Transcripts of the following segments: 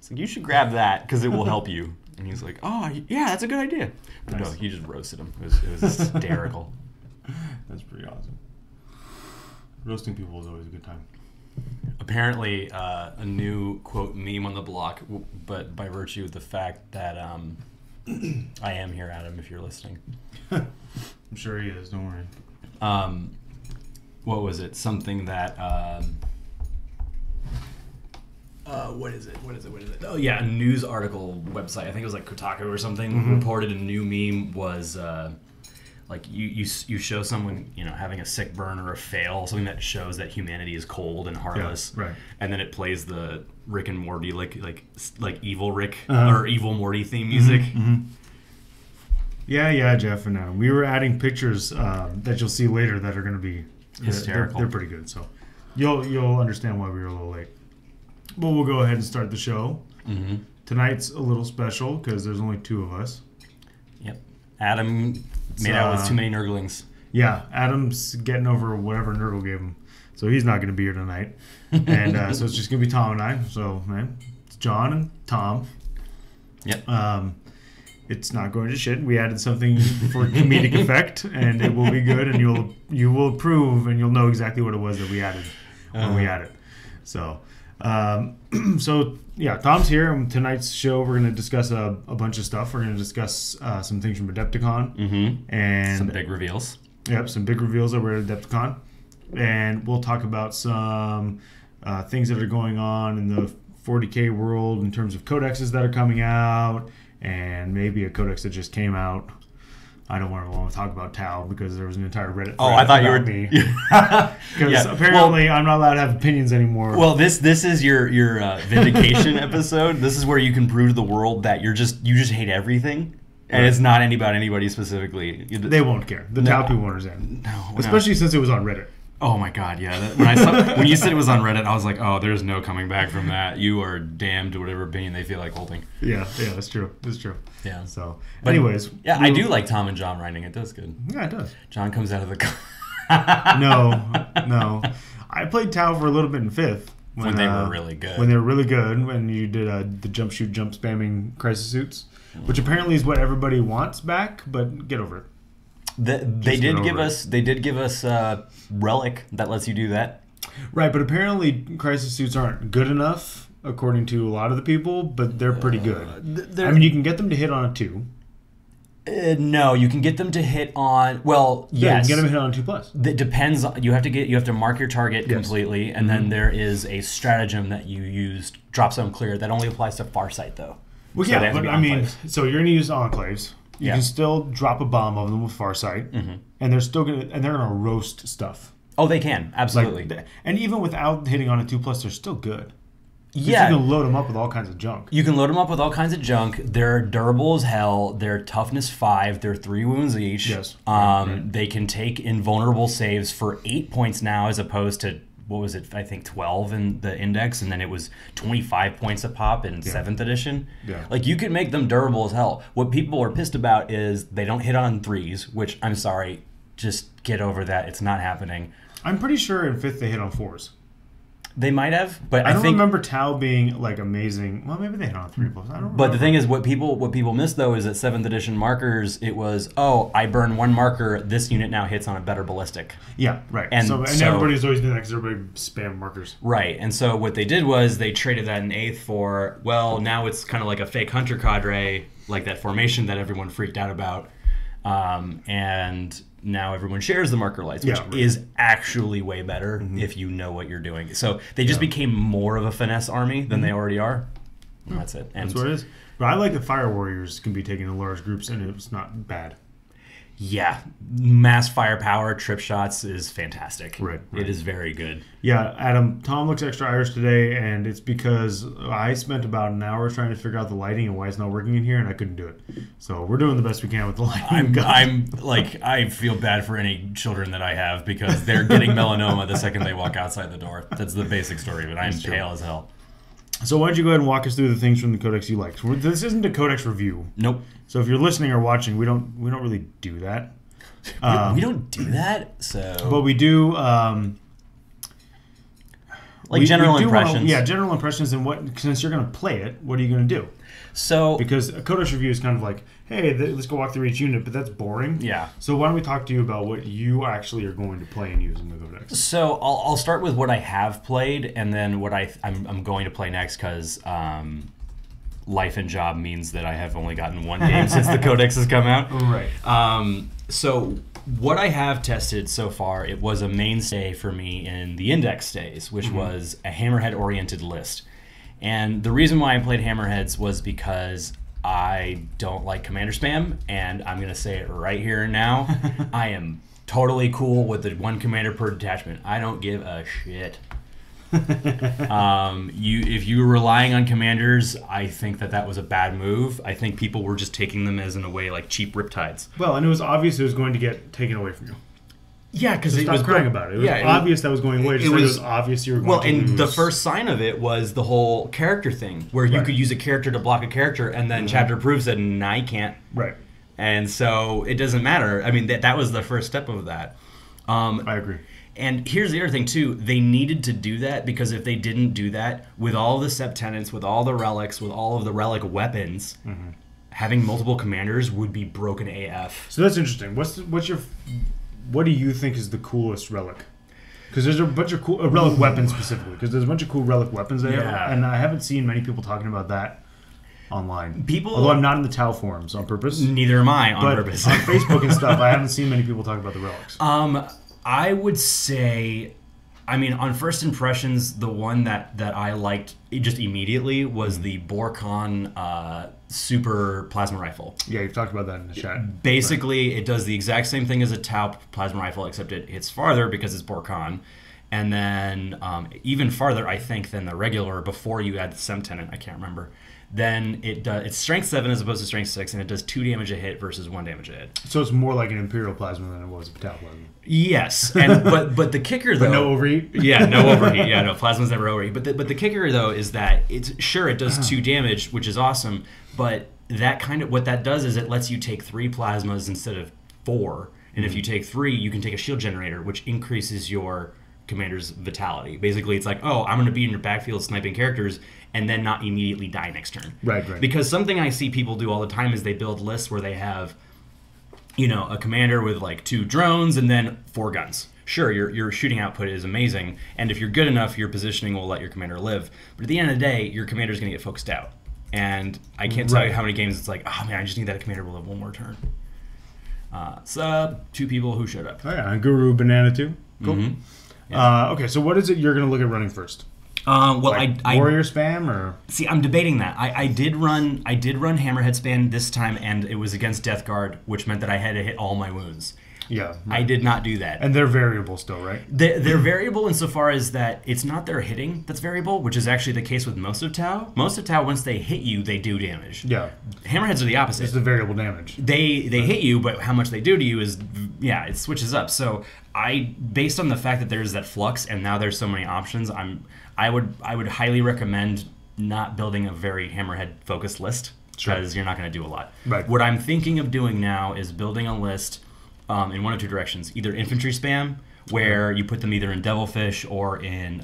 It's like, you should grab that because it will help you. And he's like, oh, yeah, that's a good idea. But no, he just roasted him. It was hysterical. That's pretty awesome. Roasting people is always a good time. Apparently, a new, quote, meme on the block, but by virtue of the fact that I am here, Adam, if you're listening. I'm sure he is, don't worry. What was it? Something that... what is it? Oh, yeah, a news article website. I think it was like Kotaku or something. Reported a new meme was... like you show someone having a sick burn or a fail, something that shows that humanity is cold and heartless, right? And then it plays the Rick and Morty like evil Rick or evil Morty theme music. Yeah, Jeff and Adam. We were adding pictures that you'll see later that are going to be hysterical. They're pretty good, so you'll understand why we were a little late. But we'll go ahead and start the show. Tonight's a little special because there's only two of us. Yep, Adam. Made out with too many Nurglings. Yeah, Adam's getting over whatever Nurgle gave him, so he's not going to be here tonight. And so it's just going to be Tom and I. So, man, it's John and Tom. Yep. It's not going to shit. We added something for comedic effect, and it will be good, and you will approve, and you'll know exactly what it was that we added when we added. So, yeah, Tom's here. And tonight's show, we're going to discuss a bunch of stuff. We're going to discuss some things from Adepticon. And some big reveals. Yep, some big reveals that were at Adepticon. And we'll talk about some things that are going on in the 40K world in terms of codexes that are coming out, and maybe a codex that just came out. I don't want to talk about Tau because there was an entire Reddit thread I thought you were me. Because apparently I'm not allowed to have opinions anymore. Well, this is your vindication episode. This is where you can prove to the world that you just hate everything, and it's not about anybody specifically. They won't care. The Tau people won't understand. No, especially since it was on Reddit. Oh my God, yeah. When you said it was on Reddit, I was like, oh, there's no coming back from that. You are damned to whatever opinion they feel like holding. Yeah, that's true. That's true. Yeah. So, anyways. Yeah, I do like Tom and John writing. It does good. Yeah, it does. John comes out of the... No. I played Tau for a little bit in 5th. When they were really good. When they were really good. When you did the jump, shoot, jump spamming crisis suits. Which apparently is what everybody wants back, but get over it. They did give us Relic that lets you do that. Right, but apparently crisis suits aren't good enough according to a lot of the people, but they're pretty good. I mean, you can get them to hit on a 2. No, you can get them to hit on. Well, yes, you can get them to hit on a 2+. It depends. You have to mark your target completely, and then there is a stratagem that you use, drop zone clear, that only applies to Farsight though. Well, yeah, but I mean, so you're going to use enclaves. You can still drop a bomb of them with Farsight, and they're gonna roast stuff. Oh, they can, absolutely. And even without hitting on a 2+, they're still good. Yeah, you can load them up with all kinds of junk. They're durable as hell. They're toughness 5. They're 3 wounds each. Yes. They can take invulnerable saves for 8 points now, as opposed to, what was it? I think 12 in the index, and then it was 25 points a pop in 7th edition. Yeah. Like, you can make them durable as hell. What people are pissed about is they don't hit on 3s, which, I'm sorry, just get over that. It's not happening. I'm pretty sure in 5th they hit on 4s. They might have, but I don't think, remember Tau being like amazing. Well, maybe they hit on 3+. I don't remember. But the thing is, what people miss though is that 7th edition markers. It was, I burn 1 marker. This unit now hits on a better ballistic. Yeah, right. And so everybody's always doing that because everybody spam markers. Right. And so what they did was they traded that in 8th for, well, now it's kind of like a fake hunter cadre, like that formation that everyone freaked out about, and now everyone shares the marker lights, which is actually way better if you know what you're doing. So they just became more of a finesse army than they already are. And that's it. And that's what it is. But I like that Fire Warriors can be taken in large groups, and it's not bad. Yeah, mass firepower, trip shots is fantastic. Right. It is very good. Yeah, Adam, Tom looks extra Irish today, and it's because I spent about an hour trying to figure out the lighting and why it's not working in here, and I couldn't do it. So we're doing the best we can with the lighting. I feel bad for any children that I have because they're getting melanoma the second they walk outside the door. That's the basic story of it. I'm pale as hell. So why don't you go ahead and walk us through the things from the codex you liked? This isn't a codex review. Nope. So if you're listening or watching, we don't really do that. We don't do that. So, but we do. Like general impressions. Yeah, general impressions. And since you're going to play it, what are you going to do? So because a Codex review is kind of like, hey, let's go walk through each unit, but that's boring. Yeah. So why don't we talk to you about what you actually are going to play and use in the Codex? So I'll start with what I have played, and then what I'm going to play next, because life and job means that I have only gotten one game since the Codex has come out. Right. So what I have tested so far, it was a mainstay for me in the Index days, which was a Hammerhead-oriented list. And the reason why I played Hammerheads was because I don't like commander spam, and I'm going to say it right here and now. I am totally cool with the one commander per detachment. I don't give a shit. If you were relying on commanders, I think that was a bad move. I think people were just taking them as, in a way, like cheap riptides. Well, and it was obvious it was going to get taken away from you. Yeah, because it was crying about it. It was obvious that was going away. It was obvious you were going to lose. And the first sign of it was the whole character thing, where you could use a character to block a character, and then Chapter Approved said, "Nah, you can't." Right. And so it doesn't matter. I mean, that was the first step of that. I agree. And here's the other thing too: they needed to do that, because if they didn't do that, with all the Septenants, with all the relics, with all of the relic weapons, having multiple commanders would be broken AF. So that's interesting. What do you think is the coolest relic? Because there's a bunch of cool relic weapons specifically. Because there's a bunch of cool relic weapons there, and I haven't seen many people talking about that online. Although I'm not in the Tau forums on purpose. Neither am I on purpose. On Facebook and stuff, I haven't seen many people talk about the relics. I would say, I mean, on first impressions, the one that I liked just immediately was the Borkon Super Plasma Rifle. Yeah, you've talked about that in the chat. Basically, it does the exact same thing as a Tau Plasma Rifle, except it hits farther because it's Borkon. And then even farther, I think, than the regular before you add the Septenant. I can't remember. Then it's strength 7 as opposed to strength 6, and it does 2 damage a hit versus 1 damage a hit. So it's more like an Imperial Plasma than it was a Tau Plasma. Yes, and but the kicker though, no overheat. Yeah, no overheat. Yeah, no, plasma's never overheat. But the kicker though is that it does 2 damage, which is awesome. But what that does is it lets you take 3 plasmas instead of 4, and if you take 3, you can take a shield generator, which increases your commander's vitality. Basically, it's like, oh, I'm going to be in your backfield sniping characters and then not immediately die next turn. Right. Because something I see people do all the time is they build lists where they have, a commander with like 2 drones and then 4 guns. Sure, your shooting output is amazing, and if you're good enough, your positioning will let your commander live. But at the end of the day, your commander's going to get focused out. And I can't tell you how many games it's like, oh man, I just need that commander will live one more turn. Sub 2 people who showed up. Oh yeah, and Guru Banana too. Cool. Yeah. Okay, so what is it you're going to look at running first? Well, like warrior spam, or see, I'm debating that. I did run Hammerhead spam this time, and it was against Death Guard, which meant that I had to hit all my wounds. Yeah, I did not do that. And they're variable still, right? They're variable insofar as that it's not their hitting that's variable, which is actually the case with most of Tau. Most of Tau, once they hit you, they do damage. Yeah. Hammerheads are the opposite. It's the variable damage. They hit you, but how much they do to you is, it switches up. So based on the fact that there's that flux and now there's so many options, I would highly recommend not building a very Hammerhead focused list, because you're not going to do a lot. Right. What I'm thinking of doing now is building a list in one of 2 directions. Either infantry spam, where you put them either in Devilfish or in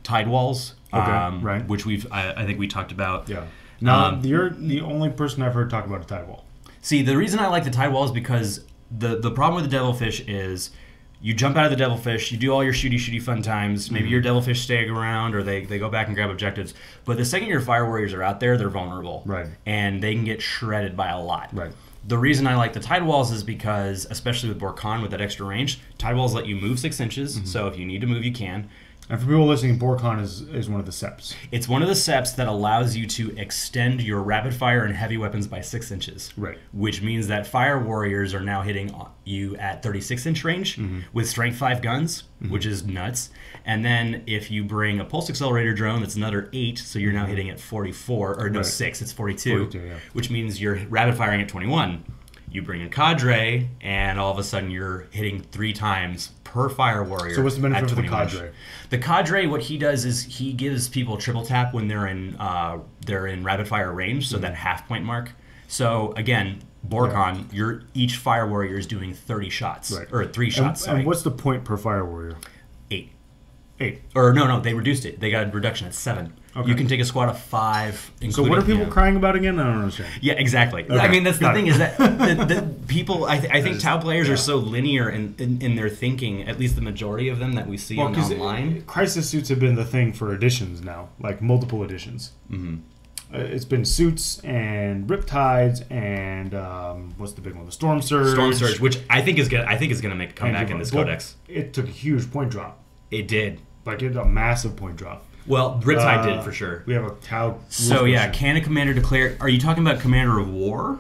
Tide Walls, right. which I think we talked about. Yeah. Now, you're the only person I've heard talk about a Tide Wall. See, the reason I like the Tide Wall is because the problem with the Devilfish is you jump out of the Devilfish, you do all your shooty fun times, maybe your Devilfish stay around, or they go back and grab objectives, but the second your Fire Warriors are out there, they're vulnerable. Right. And they can get shredded by a lot. Right. The reason I like the Tide Walls is because, especially with Borkon with that extra range, Tide Walls let you move 6 inches, so if you need to move, you can. And for people listening, Borkon is one of the seps. It's one of the seps that allows you to extend your rapid fire and heavy weapons by 6 inches. Right. Which means that Fire Warriors are now hitting you at 36-inch range with Strength 5 guns, which is nuts. And then if you bring a Pulse Accelerator drone, that's another 8, so you're now hitting at 44, or no, 6, it's 42, which means you're rapid firing at 21. You bring a Cadre, and all of a sudden you're hitting 3 times per Fire Warrior. So what's the benefit of the Cadre? The Cadre, what he does is he gives people triple tap when they're in rapid fire range, so that half point mark. So again, Borkon, each Fire Warrior is doing 30 shots, or 3 shots. And what's the point per Fire Warrior? 8. 8. Or no, they reduced it. They got a reduction at 7. Okay. You can take a squad of 5. So what are people crying about again? I don't understand. Yeah, exactly. Okay. I mean, that's the Got thing it. is that the people. I think Tau players yeah. are so linear in their thinking. At least the majority of them that we see online. Crisis suits have been the thing for editions now, like multiple editions. Mm-hmm. It's been suits and Riptides and what's the big one? The Storm Surge. Storm Surge, which I think is gonna make a comeback in this codex. It took a huge point drop. It did. Like it a massive point drop. Well, Riptide did for sure. We have a Tau. So yeah, can a commander declare? Are you talking about Commander of War?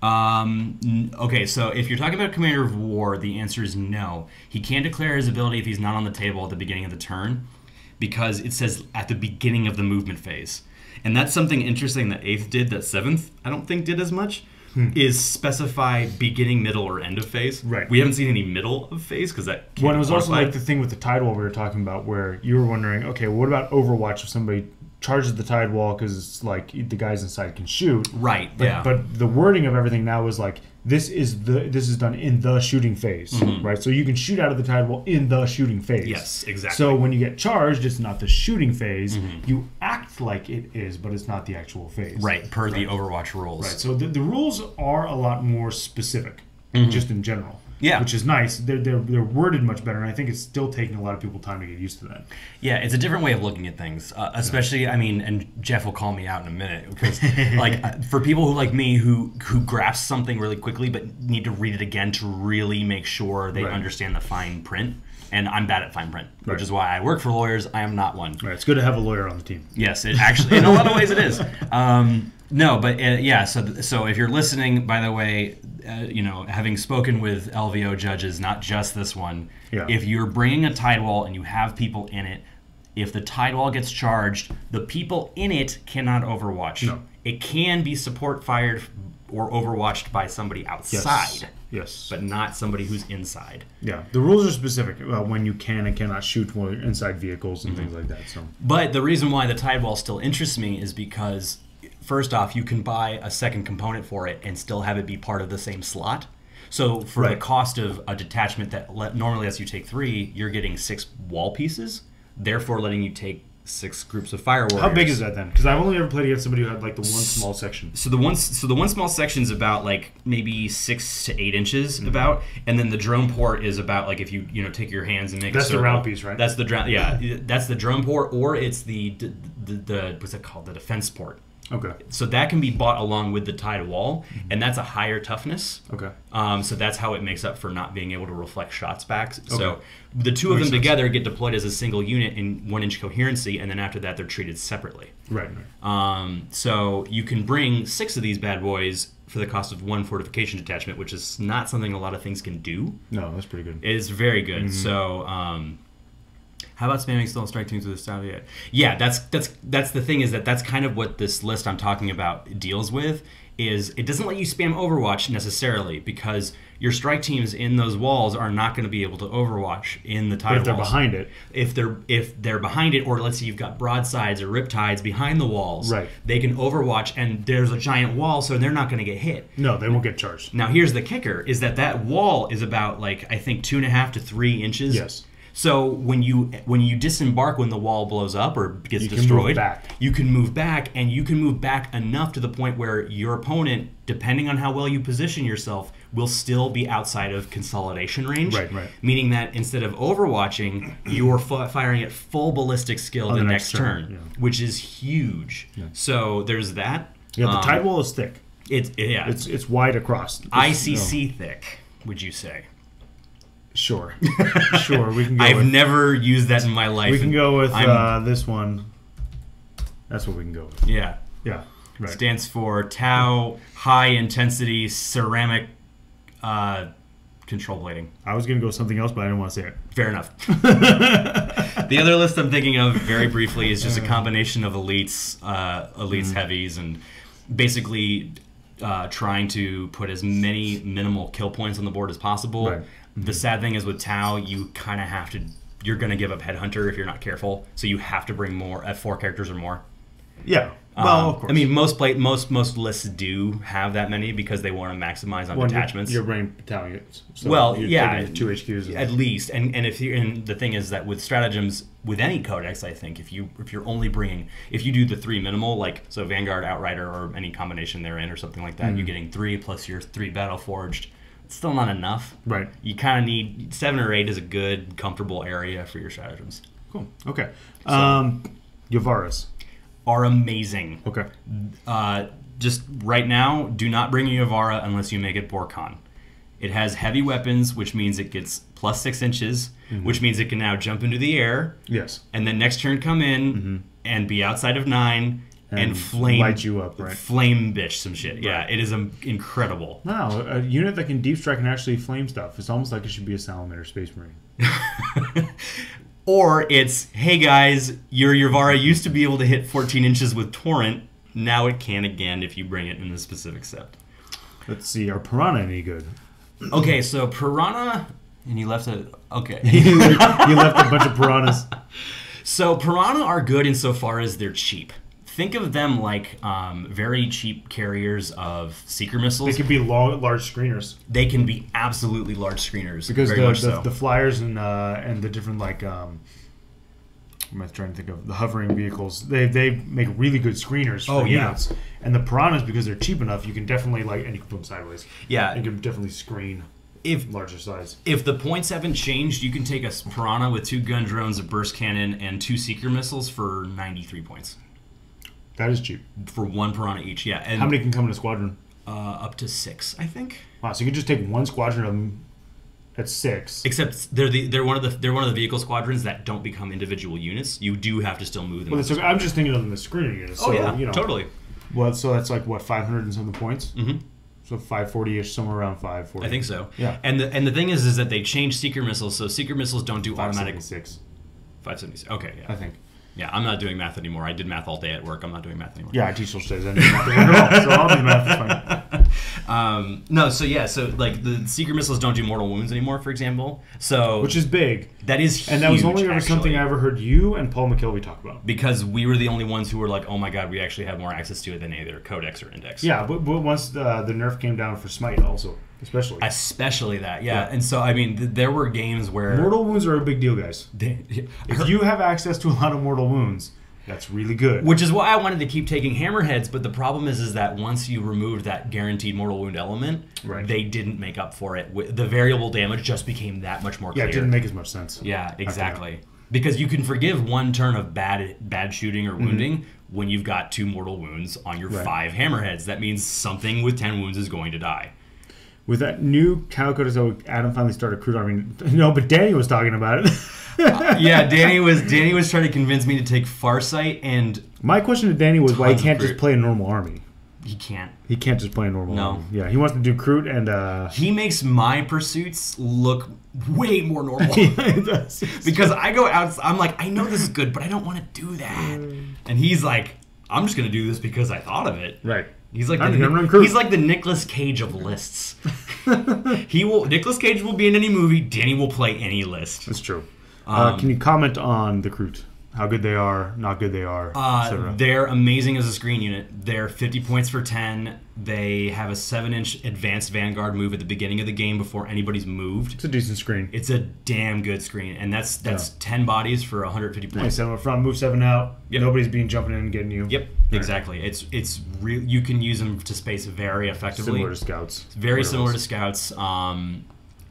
Okay, so if you're talking about Commander of War, the answer is no. He can't declare his ability if he's not on the table at the beginning of the turn, because it says at the beginning of the movement phase. And that's something interesting that 8th did that 7th I don't think did as much, is specify beginning, middle, or end of phase. Right. We haven't seen any middle of phase because that can't Well, it was be also quantified. like the thing with the Tide Wall we were talking about where you were wondering, okay, what about Overwatch if somebody charges the Tide Wall because it's like the guys inside can shoot. Right, But, yeah. But the wording of everything now is like, this is done in the shooting phase, right? So you can shoot out of the Tide Wall in the shooting phase. Yes, exactly. So when you get charged, it's not the shooting phase. You act like it is, but it's not the actual phase. Right, per the Overwatch rules. Right. So the rules are a lot more specific, just in general. Yeah. Which is nice. They're worded much better, and I think it's still taking a lot of people time to get used to that. Yeah, it's a different way of looking at things, especially. I mean, and Jeff will call me out in a minute because, like, for people who like me who grasp something really quickly but need to read it again to really make sure they understand the fine print. And I'm bad at fine print, which is why I work for lawyers. I am not one. Right. It's good to have a lawyer on the team. Yes, it actually, in a lot of ways, it is. No, but yeah. So if you're listening, by the way, you know, having spoken with LVO judges, not just this one, if you're bringing a Tide Wall and you have people in it, if the Tide Wall gets charged, the people in it cannot Overwatch. No. It can be support fired or Overwatched by somebody outside. Yes. But not somebody who's inside. Yeah. The rules are specific about when you can and cannot shoot while you're inside vehicles and things like that. So. But the reason why the Tide Wall still interests me is because, first off, you can buy a second component for it and still have it be part of the same slot. So for the cost of a detachment that normally lets you take 3, you're getting 6 wall pieces, therefore letting you take 6 groups of fire warriors. How big is that then? Because I've only ever played against somebody who had like the one small section. So the one small section is about like maybe 6 to 8 inches about, and then the drone port is about like if you take your hands and make that's a circle. the round piece, right? That's the that's the drone port, or it's the what's it called, the defense port. Okay. So that can be bought along with the Tide Wall, and that's a higher toughness. Okay. So that's how it makes up for not being able to reflect shots back. So Okay. the two of them Makes sense. together get deployed as a single unit in 1-inch coherency, and then after that they're treated separately. Right. Right. So you can bring 6 of these bad boys for the cost of 1 fortification detachment, which is not something a lot of things can do. No, that's pretty good. It is very good. So how about spamming stolen strike teams with a style yet? Yeah, that's the thing, is that's kind of what this list I'm talking about deals with. Is it doesn't let you spam Overwatch necessarily, because your strike teams in those walls are not going to be able to Overwatch in the Tide But if they're Walls. behind it. If they're behind it, or let's say you've got broadsides or riptides behind the walls, Right. they can Overwatch, and there's a giant wall, so they're not going to get hit. No, they won't get charged. Now here's the kicker: is that wall is about like I think 2.5 to 3 inches. Yes. So when you disembark, when the wall blows up or gets You can destroyed, move back. you can move back, and you can move back enough to the point where your opponent, depending on how well you position yourself, will still be outside of consolidation range. Right, right. Meaning that instead of overwatching, you're firing at full ballistic skill On the the next next turn, turn, which is huge. So there's that. Yeah, the Tide Wall is thick. It's wide across. ICC thick, would you say? Sure. Sure, we can go I've with... never used that in my life. We can go with I'm- this one. That's what we can go with. Yeah. Yeah, right. Stands for Tau High Intensity Ceramic Control Plating. I was going to go with something else, but I didn't want to say it. Fair enough. The other list I'm thinking of very briefly is just a combination of elites, heavies, and basically trying to put as many minimal kill points on the board as possible. Right. The sad thing is with Tau, you kind of have to. You're going to give up Headhunter if you're not careful, so you have to bring more at 4 characters or more. Yeah. Well, of course. I mean, most lists do have that many because they want to maximize on detachments. You're running battalions. So Well, you're yeah, taking 2 HQs. at least. And if you and the thing is that with stratagems, with any codex, I think if you're only bringing, if you do the 3 minimal, like so Vanguard, Outrider, or any combination therein or something like that, you're getting 3 plus your 3 Battle Forged. It's still not enough. Right. You kind of need 7 or 8 is a good, comfortable area for your stratagems. Cool. Okay. Yavaras are amazing. Okay. Just right now, do not bring a Yavara unless you make it Borkon. It has heavy weapons, which means it gets plus 6 inches, which means it can now jump into the air. Yes. And then next turn come in and be outside of 9 and flame light you up, right? Flame bitch some shit. Right. Yeah, it is incredible. Wow, a unit that can deep strike and actually flame stuff. It's almost like it should be a Salamander Space Marine. Or it's, hey guys, your Yavara used to be able to hit 14 inches with Torrent. Now it can again if you bring it in the specific set. Let's see, are Piranha any good? Okay, so Piranha, and you left a, okay. You left a bunch of Piranhas. So Piranha are good insofar as they're cheap. Think of them like very cheap carriers of Seeker missiles. They could be large screeners. They can be absolutely large screeners. Because very much so. the flyers and the different like I'm trying to think of the hovering vehicles. They make really good screeners for units. And the Piranhas, because they're cheap enough, you can definitely and you can put them sideways. Yeah, you can definitely screen. Larger size. If the points haven't changed, you can take a Piranha with 2 gun drones, a burst cannon, and 2 Seeker missiles for 93 points. That is cheap. For 1 Piranha each, yeah. And how many can come in a squadron? Up to 6, I think. Wow, so you can just take 1 squadron of them at 6. Except they're one of the vehicle squadrons that don't become individual units. You do have to still move them. Well, I'm just thinking of them as screening units. So, yeah, totally. Well, so that's like what, 500 and something points? Mm-hmm. So 540-ish, somewhere around 540. I think so. Yeah. And the thing is that they changed Seeker missiles, so Seeker missiles don't do automatic. 576. 576. Okay, yeah. I think. Yeah, I'm not doing math anymore. I did math all day at work. I'm not doing math anymore. Yeah, I teach social studies. I do math at work, so I'll do math. It's fine. No, so yeah, so like the Seeker missiles don't do mortal wounds anymore, for example. So which is big. That is huge. And that was only ever something I ever heard you and Paul McKelvey talk about. Because we were the only ones who were like, oh my god, we actually have more access to it than either Codex or Index. Yeah, but once the nerf came down for Smite also. Especially that, yeah. And so, I mean, there were games where... Mortal wounds are a big deal, guys. If you have access to a lot of mortal wounds, that's really good. Which is why I wanted to keep taking hammerheads, but the problem is that once you removed that guaranteed mortal wound element, they didn't make up for it. The variable damage just became that much more clear. Yeah, it didn't make as much sense. Yeah, exactly. Because you can forgive 1 turn of bad shooting or wounding when you've got 2 mortal wounds on your 5 hammerheads. That means something with 10 wounds is going to die. With that new cow codex, Adam finally started crude army. No, but Danny was talking about it. Yeah, Danny was trying to convince me to take Farsight, and my question to Danny was why he can't just play a normal army. He can't. He can't just play a normal army. Yeah, he wants to do crude and. He makes my pursuits look way more normal. Yeah, he does. Because I go out, I'm like, I know this is good, but I don't want to do that. And he's like, I'm just gonna do this because I thought of it. Right. He's like the Nicolas Cage of lists. Nicolas Cage will be in any movie. Danny will play any list. That's true. Can you comment on the Kroot? How good they are, not good they are, etc. They're amazing as a screen unit. They're 50 points for 10. They have a 7-inch advanced Vanguard move at the beginning of the game before anybody's moved. It's a decent screen. It's a damn good screen, and that's 10 bodies for 150 points. Nice. 7 up front, move 7 out. Yep. Nobody's jumping in and getting you. Yep, exactly. It's real. You can use them to space very effectively. Similar to Scouts. It's very similar to Scouts,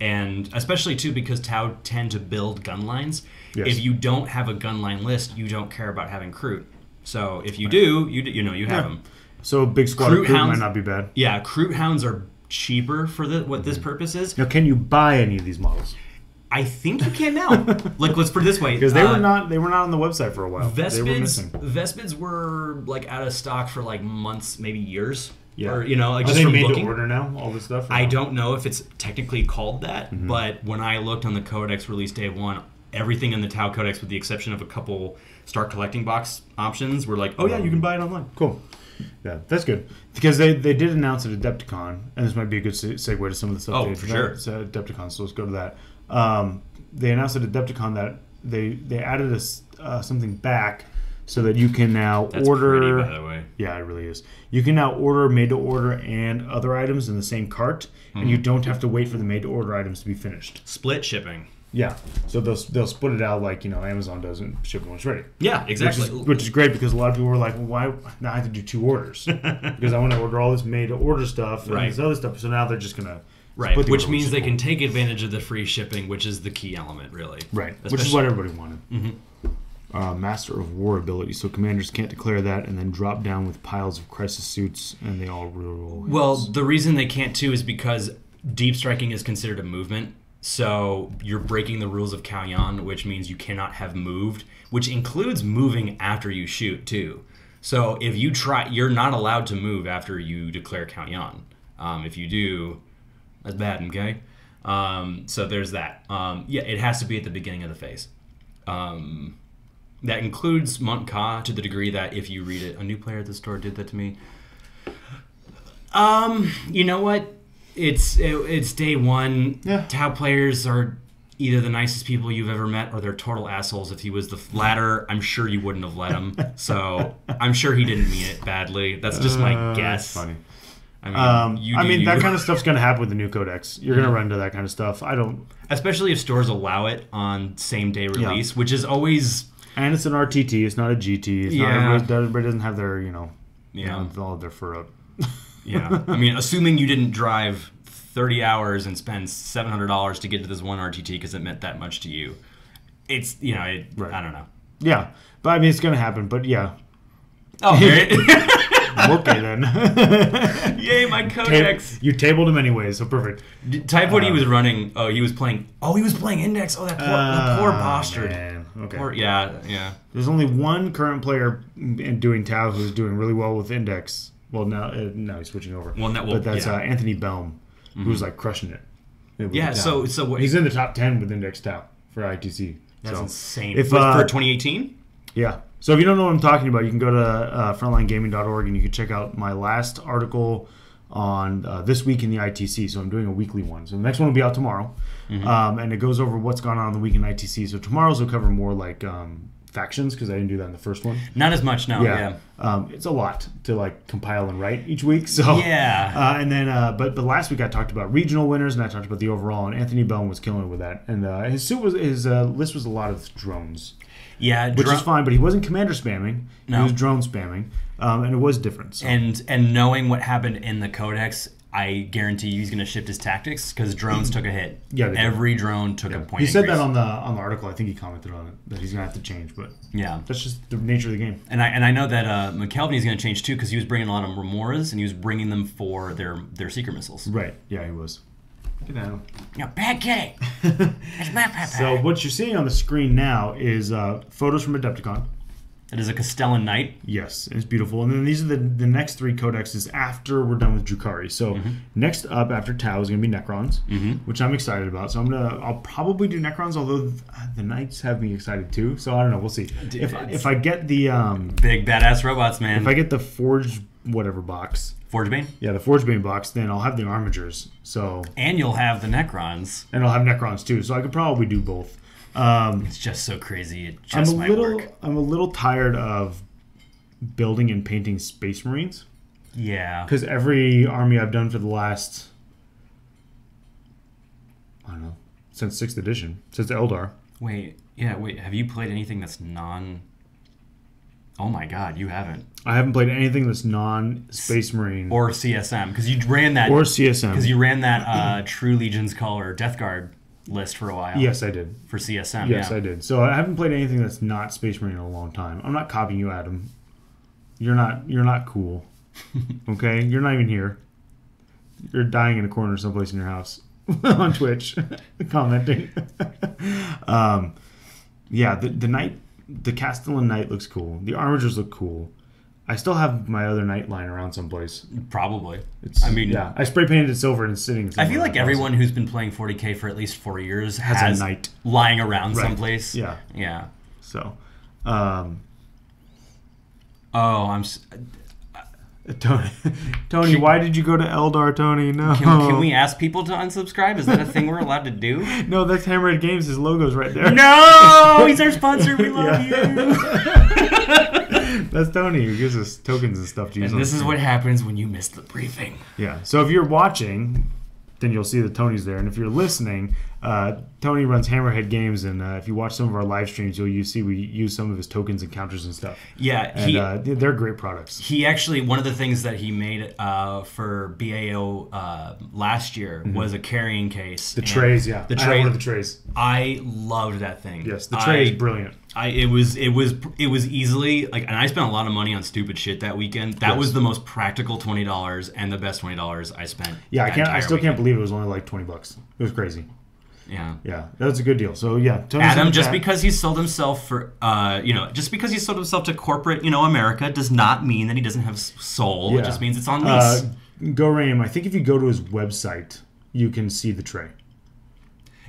and especially too because Tau tend to build gun lines. Yes. If you don't have a gunline list, you don't care about having Kroot. So if you do, you have them. So a big squad of Kroot might not be bad. Yeah, Kroot hounds are cheaper for what this purpose is. Now, can you buy any of these models? I think you can now. Like, let's put it this way, because they were not on the website for a while. They were missing. Vespids were like out of stock for like months, maybe years. Yeah. Or, like Are just they from made looking. to order now? All this stuff. I don't know if it's technically called that, but when I looked on the Codex release day 1. Everything in the Tau Codex, with the exception of a couple start collecting box options, were like, oh yeah, you can buy it online. Cool. Yeah, that's good. Because they did announce at Adepticon, and this might be a good segue to some of the stuff. Oh, for sure. It's Adepticon, so let's go to that. They announced at Adepticon that they added something back so that you can now That's order. Pretty, by the way. Yeah, it really is. You can now order made-to-order and other items in the same cart, and you don't have to wait for the made-to-order items to be finished. Split shipping. Yeah, so they'll split it out like Amazon does and ship it when it's ready. Yeah, exactly. Which is great because a lot of people were like, well, why now I have to do 2 orders because I want to order all this made-to-order stuff and this other stuff. So now they're just gonna which means they can take advantage of the free shipping, which is the key element, really. Right, which is what everybody wanted. Master of War ability, so commanders can't declare that and then drop down with piles of crisis suits, and they all roll. Well, the reason they can't too is because deep striking is considered a movement. So you're breaking the rules of Kalyan, which means you cannot have moved, which includes moving after you shoot too. So if you try, you're not allowed to move after you declare Kalyan. If you do, that's bad, okay? So there's that. Yeah, it has to be at the beginning of the phase. That includes Mont Ka to the degree that if you read it, a new player at the store did that to me. You know what? It's day one. Yeah. Tau players are either the nicest people you've ever met or they're total assholes. If he was the latter, I'm sure you wouldn't have let him. So I'm sure he didn't mean it badly. That's just my guess. That's funny. I mean, that kind of stuff's going to happen with the new codex. You're going to run into that kind of stuff. Especially if stores allow it on same day release, which is always... And it's an RTT. It's not a GT. It's not everybody doesn't have their, all of their fur up. Yeah. I mean, assuming you didn't drive 30 hours and spend $700 to get to this one RTT because it meant that much to you. It's, I don't know. Yeah. But I mean, it's going to happen. But yeah. Oh, great. Okay, then. Yay, my codex. You tabled him anyway, so perfect. Type what he was running. He was playing Index. Oh, that poor bastard. Man. Okay. Yeah. There's only one current player doing Tau who's doing really well with Index. Well, now he's switching over. But that's Anthony Belm, who's like crushing it. Yeah. So what, he's in the top 10 with Index Tau for ITC. That's insane. For 2018. Yeah. So if you don't know what I'm talking about, you can go to frontlinegaming.org and you can check out my last article on this week in the ITC. So I'm doing a weekly one. So the next one will be out tomorrow, and it goes over what's gone on in the week in ITC. So tomorrow's will cover more like factions because I didn't do that in the first one. Not as much, no. Yeah. It's a lot to like compile and write each week. So and then but last week I talked about regional winners and I talked about the overall, and Anthony Bellin was killing it with that. And his list was a lot of drones. Yeah, which is fine, but he wasn't commander spamming. No. He was drone spamming, and it was different. So. And knowing what happened in the codex, I guarantee you he's going to shift his tactics because drones took a hit. Yeah, every drone took a point. He said that on the article. I think he commented on it that he's going to have to change, but that's just the nature of the game. And I know that McKelvey is going to change too because he was bringing a lot of Remoras and he was bringing them for their secret missiles. Right. Yeah, he was. Get out. Yeah, bad kitty. That's my papa. So what you're seeing on the screen now is photos from Adepticon. It is a Castellan Knight. Yes, it's beautiful. And then these are the next 3 codexes after we're done with Drukhari. So next up after Tau is going to be Necrons, which I'm excited about. So I'll probably do Necrons, although the Knights have me excited too. So I don't know. We'll see. If I get the big badass robots, man. If I get the Forge whatever box. Forgebane? Yeah, the Forgebane box, then I'll have the Armigers. So and you'll have the Necrons. And I'll have Necrons too, so I could probably do both. It's just so crazy. It just might work. I'm a little tired of building and painting Space Marines. Yeah. Because every army I've done for the last, I don't know, since 6th edition, since Eldar. Wait, have you played anything that's non... Oh my god, you haven't. I haven't played anything that's non-Space Marine. Or CSM, because you ran that... Or CSM. Because you ran that True Legion's Color Death Guard list for a while. Yes, I did. For CSM, Yes, I did. So I haven't played anything that's not Space Marine in a long time. I'm not copying you, Adam. You're not cool. Okay? You're not even here. You're dying in a corner someplace in your house. On Twitch. Commenting. Yeah, the Knight... The Castellan Knight looks cool. The Armigers look cool. I still have my other Knight lying around someplace. Probably. I spray painted it silver and it's sitting. I feel like everyone who's been playing 40k for at least 4 years has a Knight lying around someplace. Yeah. Yeah. So, Tony, why did you go to Eldar, Tony? No. Can we ask people to unsubscribe? Is that a thing we're allowed to do? No, that's Hammerhead Games. His logo's right there. No! He's our sponsor. We love you. That's Tony who gives us tokens and stuff to use. And this is what happens when you miss the briefing. Yeah. So if you're watching, then you'll see that Tony's there. And if you're listening, Tony runs Hammerhead Games, and if you watch some of our live streams, you'll see we use some of his tokens and counters and stuff. Yeah, and they're great products. He actually, one of the things that he made for BAO last year was a carrying case. The trays, yeah. The I have one of the trays. I loved that thing. Yes, the tray is brilliant. It was easily like, and I spent a lot of money on stupid shit that weekend. That was the most practical $20 and the best $20 I spent. Yeah, I still can't believe it was only like $20. It was crazy. Yeah, that was a good deal. So yeah, Adam, just because he sold himself for, just because he sold himself to corporate, America, does not mean that he doesn't have soul. It just means it's on lease. Go Rame. I think if you go to his website, you can see the tray.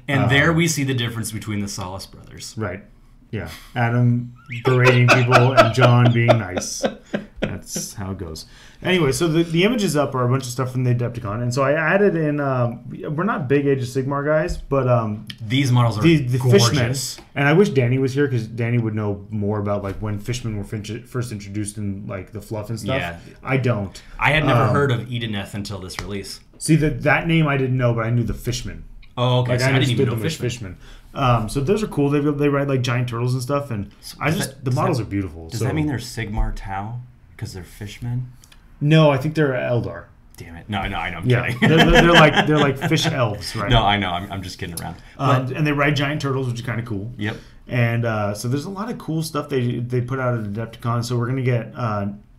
And there we see the difference between the Solace brothers. Right. Yeah. Adam berating people and John being nice. That's how it goes. Anyway, so the images up are a bunch of stuff from the Adepticon. And so I added in, we're not big Age of Sigmar guys, but these models are the gorgeous. Fishmen. And I wish Danny was here because Danny would know more about like when Fishmen were first introduced in like the fluff and stuff. Yeah. I don't. I had never heard of Edeneth until this release. See, that name I didn't know, but I knew the Fishmen. Oh, okay. Like, So I didn't even know Fishmen. So those are cool. They ride like giant turtles and stuff, and the models are beautiful. Does that mean they're Sigmar Tau because they're fishmen? No, I think they're Eldar. Damn it! No, I know. I'm kidding. they're like fish elves, right? No, I know. I'm just kidding around. And they ride giant turtles, which is kind of cool. Yep. And so there's a lot of cool stuff they put out at Adepticon. So we're gonna get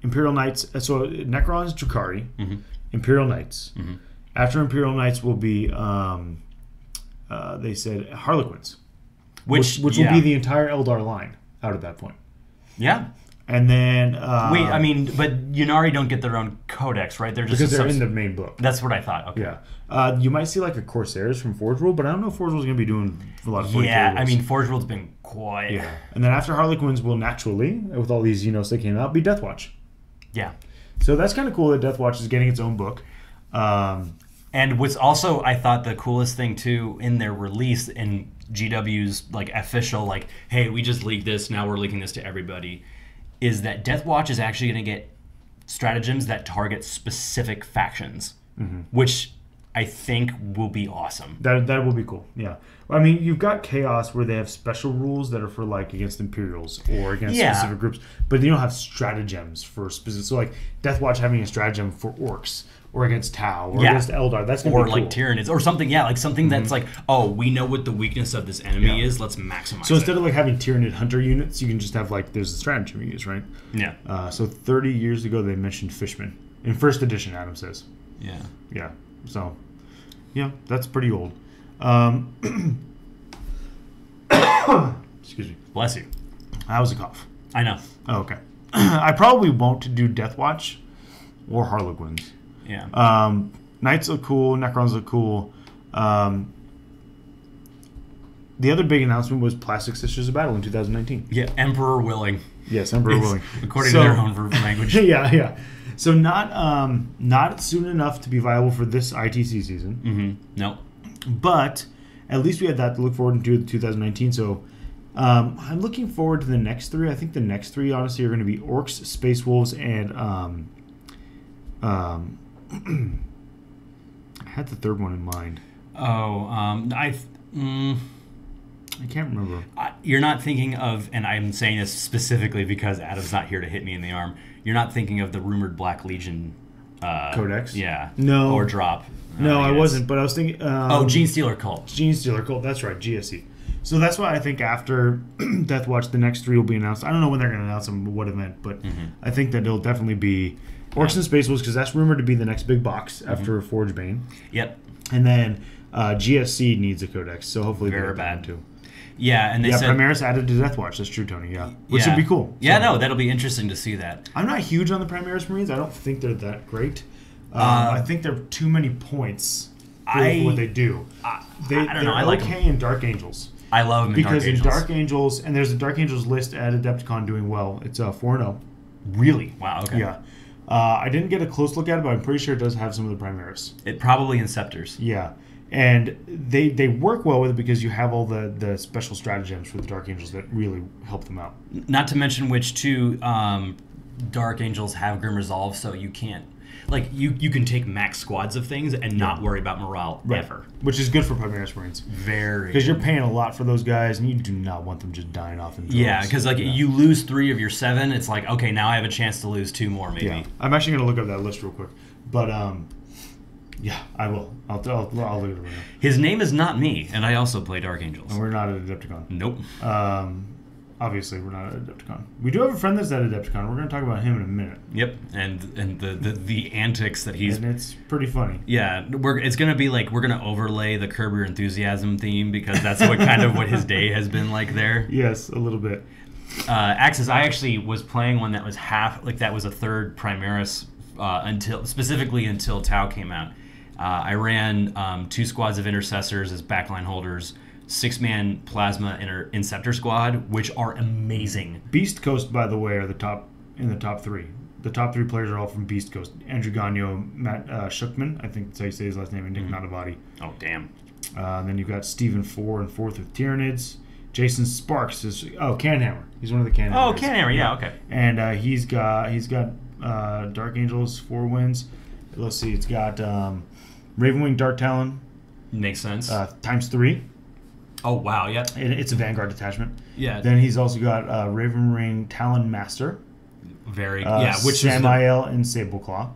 Imperial Knights. So Necrons, Drukhari, Imperial Knights. After Imperial Knights will be. They said Harlequins, which will be the entire Eldar line out at that point. Yeah. And then wait, I mean, but Yunari don't get their own codex, right? They're just because they're in the main book. That's what I thought. Okay. Yeah. You might see like a Corsairs from Forge World, but I don't know if Forge World's going to be doing a lot of 40K rules. I mean, Forge World's been quiet. Yeah. And then after Harlequins will naturally, with all these Xenos that came out, be Deathwatch. Yeah. So that's kind of cool that Deathwatch is getting its own book. And what's also, I thought, the coolest thing, too, in their release, in GW's like official, like, hey, we just leaked this, now we're leaking this to everybody, is that Deathwatch is actually going to get stratagems that target specific factions, which I think will be awesome. That will be cool, yeah. I mean, you've got Chaos where they have special rules that are for, like, against Imperials or against specific groups, but you don't have stratagems for specific. So, like, Deathwatch having a stratagem for Orcs or against Tau or against Eldar, that's going to be cool. Or, like, Tyranids or something, like something that's like, oh, we know what the weakness of this enemy is, let's maximize it. So instead of, like, having Tyranid Hunter units, you can just have, like, there's a stratagem you use, right? Yeah. So 30 years ago, they mentioned Fishmen. In first edition, Adam says. Yeah. Yeah. So, yeah, that's pretty old. Excuse me. Bless you. That was a cough. I know. Oh, okay. I probably won't do Deathwatch or Harlequins. Yeah. Knights look cool. Necrons look cool. The other big announcement was Plastic Sisters of Battle in 2019. Yeah, Emperor willing. Yes, Emperor willing. According to their own language. Yeah. So not soon enough to be viable for this ITC season. No. But at least we had that to look forward to 2019. So I'm looking forward to the next three. I think the next three, honestly, are going to be Orcs, Space Wolves, and I had the third one in mind. Oh, I can't remember. You're not thinking of, and I'm saying this specifically because Adam's not here to hit me in the arm. You're not thinking of the rumored Black Legion Codex? Yeah. No. Or drop. No, I wasn't, but I was thinking... Gene Stealer Cult. Gene Stealer Cult, that's right, GSC. So that's why I think after Deathwatch, the next three will be announced. I don't know when they're going to announce them, what event, but I think that it'll definitely be Orcs and Space Wolves, because that's rumored to be the next big box after Forge Bane. Yep. And then GSC needs a Codex, so hopefully very they're bad too. Yeah, and they said Primaris added to Deathwatch. That's true, Tony. Yeah, which would be cool. Yeah, no, that'll be interesting to see that. I'm not huge on the Primaris Marines. I don't think they're that great. I think they're too many points for what they do. I don't know. I like them in Dark Angels. I love them because in Dark Angels, and there's a Dark Angels list at Adepticon doing well. It's 4-0. Really? Wow. Okay. Yeah. I didn't get a close look at it, but I'm pretty sure it does have some of the Primaris. It probably in Scepters. Yeah. And they work well with it because you have all the special stratagems for the Dark Angels that really help them out. Not to mention which, too, Dark Angels have Grim Resolve, so you can't like you can take max squads of things and not worry about morale ever. Which is good for Primaris Marines. Very. Because you're paying a lot for those guys, and you do not want them just dying off in droves. Yeah, because like you lose 3 of your 7, it's like, okay, now I have a chance to lose 2 more maybe. Yeah. I'm actually going to look up that list real quick. But, yeah, I will. I'll look at it right now. His name is not me, and I also play Dark Angels. And we're not at Adepticon. Nope. Obviously, we're not at Adepticon. We do have a friend that's at Adepticon. We're going to talk about him in a minute. Yep, and the antics that he's... And it's pretty funny. Yeah, it's going to be like, we're going to overlay the Curb Your Enthusiasm theme, because that's what kind of what his day has been like there. Yes, a little bit. Axis, I actually was playing one that was that was a third Primaris until Tau came out. I ran 2 squads of intercessors as backline holders, 6-man plasma Inceptor squad, which are amazing. Beast Coast, by the way, are the top 3. The top 3 players are all from Beast Coast. Andrew Gagno, Matt Schuckman, I think that's how you say his last name, and Nick Nadavati. Oh, damn. And then you've got Stephen 4 and 4th with Tyranids. Jason Sparks is Canhammer. He's one of the Canhammer. Oh, Canhammer, yeah, okay. And he's got Dark Angels 4 wins. Let's see, it's got Ravenwing Dark Talon. Makes sense. Times 3. Oh, wow, yeah. It's a Vanguard detachment. Yeah. Then he's also got Ravenwing Talon Master. Which Samael and Sableclaw.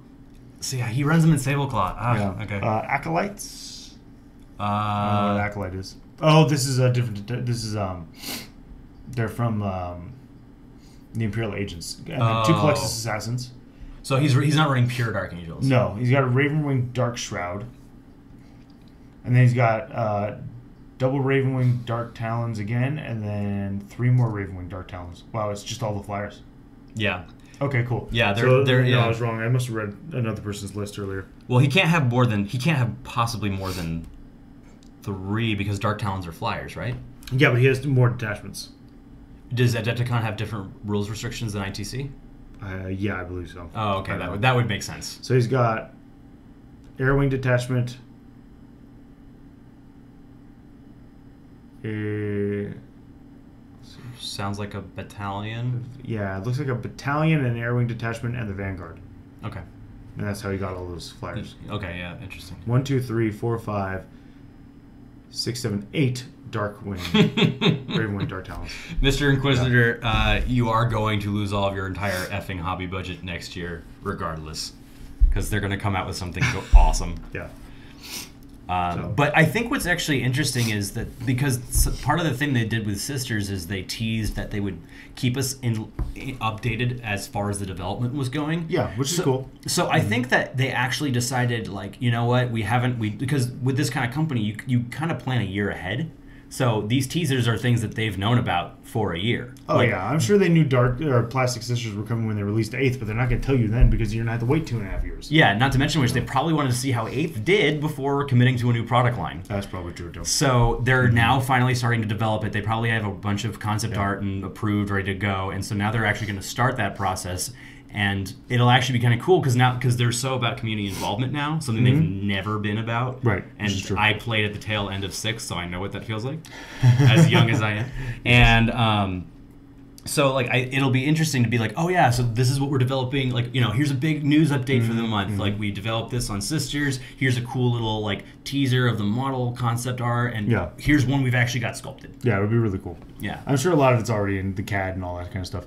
So yeah, he runs them in Sableclaw. Okay. Acolytes. I don't know what an Acolyte is. Oh, this is a different. This is they're from the Imperial Agents. And then 2 Plexus Assassins. So he's not running pure Dark Angels. No, he's got a Ravenwing Dark Shroud. And then he's got double Ravenwing Dark Talons again, and then 3 more Ravenwing Dark Talons. Wow, it's just all the flyers. Yeah. Okay, cool. Yeah, they're I was wrong. I must have read another person's list earlier. Well, he can't have possibly more than 3 because Dark Talons are flyers, right? Yeah, but he has more detachments. Does Adepticon have different rules restrictions than ITC? Yeah, I believe so. Oh, okay, that would make sense. So he's got Airwing detachment. Sounds like a battalion. Yeah, it looks like a battalion, an Airwing detachment, and the Vanguard. Okay. And that's how he got all those flyers. Okay, yeah, interesting. 1, 2, 3, 4, 5, 6, 7, 8 Darkwing, Ravenwing Dark Talons. Mr. Inquisitor, you are going to lose all of your entire effing hobby budget next year, regardless, because they're going to come out with something awesome. Yeah. But I think what's actually interesting is that because part of the thing they did with Sisters is they teased that they would keep us updated as far as the development was going. Yeah, which is cool. So I think that they actually decided, like, you know what, because with this kind of company, you kind of plan a year ahead. So these teasers are things that they've known about for a year. Oh, yeah. I'm sure they knew Plastic Sisters were coming when they released 8th, but they're not going to tell you then because you're going to have to wait 2.5 years. Yeah, not to mention which they probably wanted to see how 8th did before committing to a new product line. That's probably true, too. So they're now finally starting to develop it. They probably have a bunch of concept art and approved, ready to go. And so now they're actually going to start that process. And it'll actually be kind of cool because they're so about community involvement now, something they've never been about. Right. And I played at the tail end of 6, so I know what that feels like, as young as I am. And so like it'll be interesting to be like, oh yeah, so this is what we're developing. Like, you know, here's a big news update for the month. Like, we developed this on Sisters. Here's a cool little like teaser of the model concept art, and here's one we've actually got sculpted. Yeah, it would be really cool. Yeah, I'm sure a lot of it's already in the CAD and all that kind of stuff.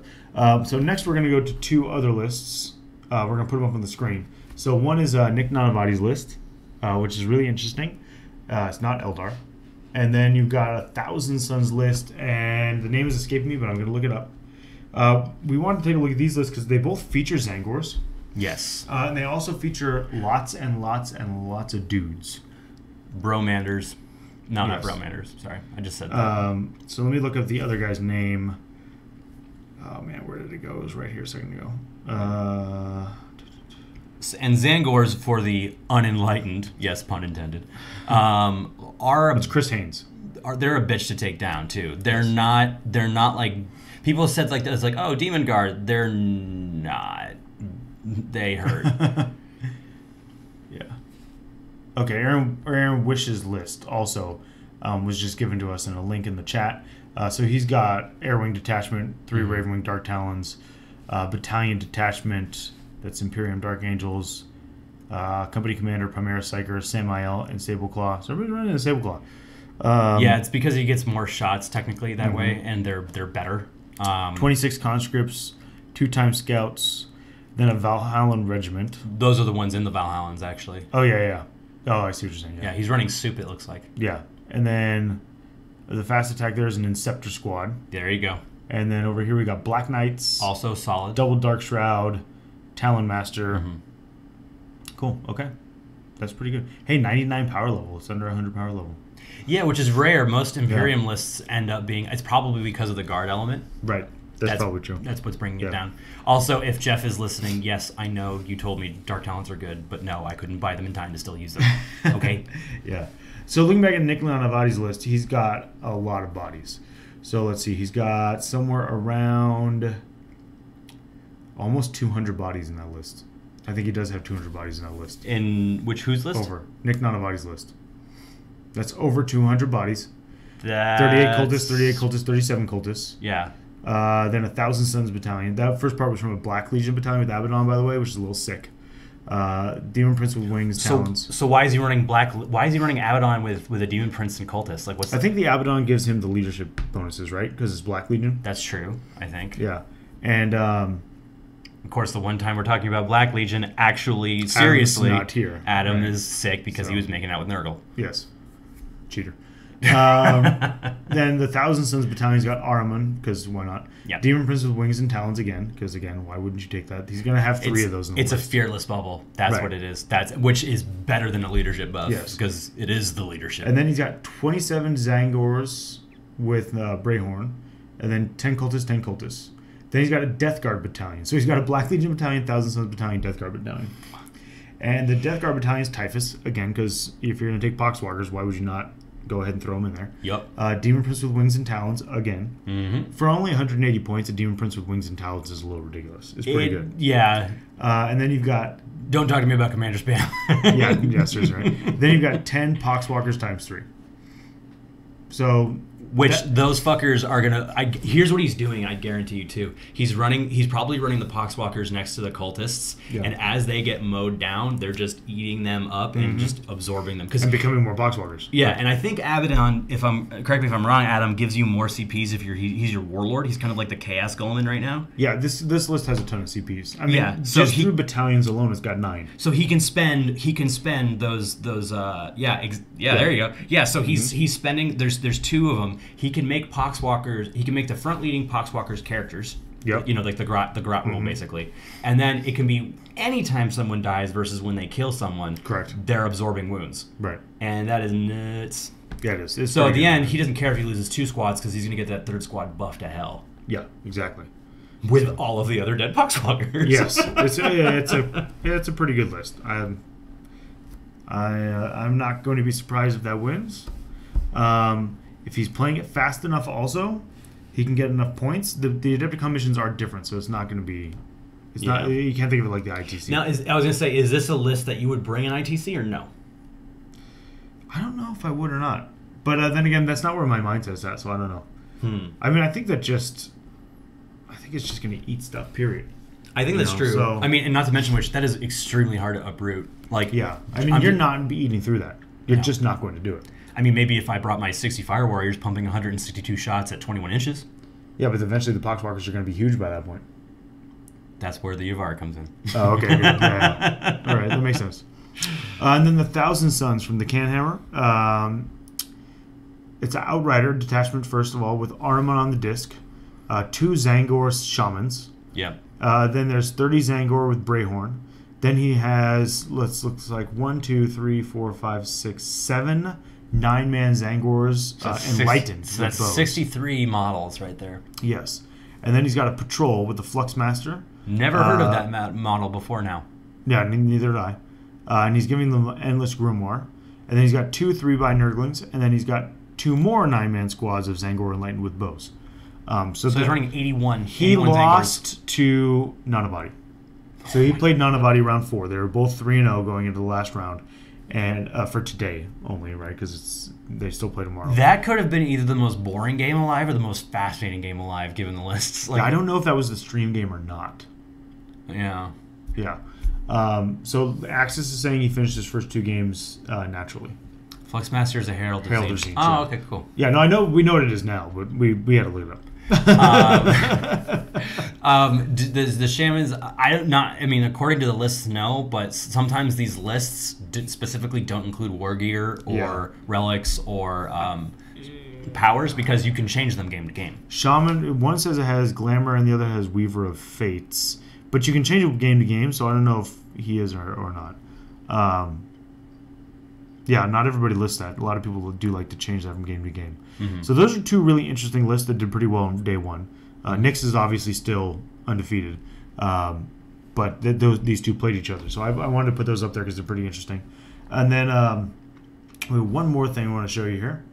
So next we're going to go to 2 other lists. We're going to put them up on the screen. So one is Nick Nanavati's list, which is really interesting. It's not Eldar. And then you've got a Thousand Suns list, and the name is escaping me, but I'm going to look it up. We wanted to take a look at these lists because they both feature Zangors. Yes. And they also feature lots and lots and lots of dudes. Bromanders. No, not Bromanders. Sorry, I just said that. So let me look up the other guy's name. Oh, man, where did it go? It was right here a second ago. And Zangors, for the unenlightened, yes, pun intended, are... It's Chris Haynes. They're a bitch to take down, too. They're not like... People said like this, like, oh, Demon Guard. They're not. They hurt. Yeah. Okay, Aaron Wish's list also was just given to us in a link in the chat. So he's got Airwing Detachment, 3 Ravenwing Dark Talons, battalion detachment. That's Imperium Dark Angels. Company Commander Primera Psyker, Samael, and Sableclaw. So everybody's running a Sableclaw. Yeah, it's because he gets more shots technically that way, and they're better. 26 conscripts, 2 scouts, then a Valhallan regiment. Those are the ones in the Valhallans, actually. Oh, yeah. Oh, I see what you're saying. Yeah, he's running soup, it looks like. Yeah. And then the fast attack there is an Inceptor squad. There you go. And then over here we got Black Knights. Also solid. Double Dark Shroud, Talon Master. Cool. Okay. That's pretty good. Hey, 99 power level. It's under 100 power level. Yeah, which is rare. Most Imperium lists end up being... It's probably because of the guard element. Right. That's probably true. That's what's bringing it down. Also, if Jeff is listening, yes, I know you told me Dark Talents are good, but no, I couldn't buy them in time to still use them. Okay? Yeah. So looking back at Nicola Navati's list, he's got a lot of bodies. So let's see. He's got somewhere around almost 200 bodies in that list. I think he does have 200 bodies in that list. In whose list? Over. Nick Nanavati's list. That's over 200 bodies. That's... 38 cultists, 38 cultists, 37 cultists. Yeah. Then a 1,000 Suns battalion. That first part was from a Black Legion battalion with Abaddon, by the way, which is a little sick. Demon Prince with wings, talons. So why is he running Why is he running Abaddon with a Demon Prince and cultists? Like, what's? I think the Abaddon gives him the leadership bonuses, right? Because it's Black Legion. That's true. I think. Yeah, and of course, the one time we're talking about Black Legion, actually, seriously, Adam's not here. Adam Right. is sick because he was making out with Nurgle. Yes, cheater. Then the 1,000 Suns battalion's got Ahriman, because why not? Yeah. Demon Prince with wings and talons again, because again, why wouldn't you take that? He's going to have 3 of those in the It's list. a fearless bubble. That's Right. what it is. Which is better than a leadership buff. Yes. Because it is the leadership. And then he's got 27 Zangors with Brayhorn, and then 10 cultists, 10 cultists. Then he's got a Death Guard battalion. So he's got a Black Legion battalion, 1,000 Suns battalion, Death Guard battalion. And the Death Guard battalion is Typhus, again, because if you're going to take Poxwalkers, why would you not go ahead and throw them in there? Yep. Demon Prince with wings and talons, again. For only 180 points, a Demon Prince with wings and talons is a little ridiculous. It's pretty good. Yeah. And then you've got... Don't talk to me about Commander Spam. yeah, seriously, right? Then you've got 10 Poxwalkers times 3. So... Those fuckers are gonna. Here's what he's doing. I guarantee you too. He's probably running the Poxwalkers next to the cultists, and as they get mowed down, they're just eating them up and just absorbing them. And becoming more Poxwalkers. Yeah, and I think Abaddon, correct me if I'm wrong, Adam, gives you more CPs if he's your warlord. He's kind of like the Chaos Golem right now. Yeah, this list has a ton of CPs. I mean, so just through battalions alone, it's got 9. So he can spend those there you go. Yeah, so he's spending there's 2 of them. He can make Poxwalkers. He can make the front leading Poxwalkers characters. Yep. You know, like the grot rule basically. And then it can be anytime someone dies versus when they kill someone. Correct. They're absorbing wounds. Right. And that is nuts. Yeah, it is. It's so at the end, he doesn't care if he loses 2 squads because he's going to get that 3rd squad buffed to hell. Yeah, exactly. With all of the other dead Poxwalkers. Yes, it's a pretty good list. I'm not going to be surprised if that wins. If he's playing it fast enough, also, he can get enough points. The Adepticon missions are different, so it's not going to be. It's not. You can't think of it like the ITC. Now, I was going to say, is this a list that you would bring in ITC or no? I don't know if I would or not. But then again, that's not where my mindset's at, so I don't know. I mean, I think it's just going to eat stuff. Period. I think that's true. So, I mean, and not to mention which, that is extremely hard to uproot. Like, yeah, I mean, you're not eating through that. You're just not going to do it. I mean, maybe if I brought my 60 Fire Warriors pumping 162 shots at 21 inches. Yeah, but eventually the Poxwalkers are going to be huge by that point. That's where the Yavar comes in. Oh, okay. Good. Yeah. All right, that makes sense. And then the 1,000 Suns from the Canhammer. It's an Outrider detachment, first of all, with Ahriman on the disc. 2 Zangor Shamans. Yep. Then there's 30 Zangor with Brayhorn. Then he has, looks like 1, 2, 3, 4, 5, 6, 7 9-man Zangors enlightened. So that's 63 models right there. Yes. And then he's got a patrol with the Fluxmaster. Never heard of that model before now. Yeah, neither did I. And he's giving them Endless Grimoire. And then he's got 2 3-by Nurglings. And then he's got 2 more 9-man squads of Zangor enlightened with bows. So he's running 81. He lost to Nanavati. So he played Nanavati round 4. They were both 3-0 going into the last round. and for today only, right? Because they still play tomorrow. That could have been either the most boring game alive or the most fascinating game alive, given the lists. Like, I don't know if that was the stream game or not. Yeah. Yeah. So Axis is saying he finished his first 2 games naturally. Fluxmaster is a Herald of Herald of Zeus. Zeus, Oh, yeah. okay, cool. Yeah, no, I know we know what it is now, but we had to look it up. The shamans, I mean, according to the lists, no, but sometimes these lists specifically don't include war gear or relics or powers because you can change them game to game. Shaman, one says it has Glamour and the other has Weaver of Fates, but you can change it game to game, so I don't know if he is or not. Yeah, not everybody lists that. A lot of people do like to change that from game to game. Mm-hmm. So those are 2 really interesting lists that did pretty well on day 1. Nyx is obviously still undefeated, but these 2 played each other. So I wanted to put those up there because they're pretty interesting. And then we have one more thing I want to show you here.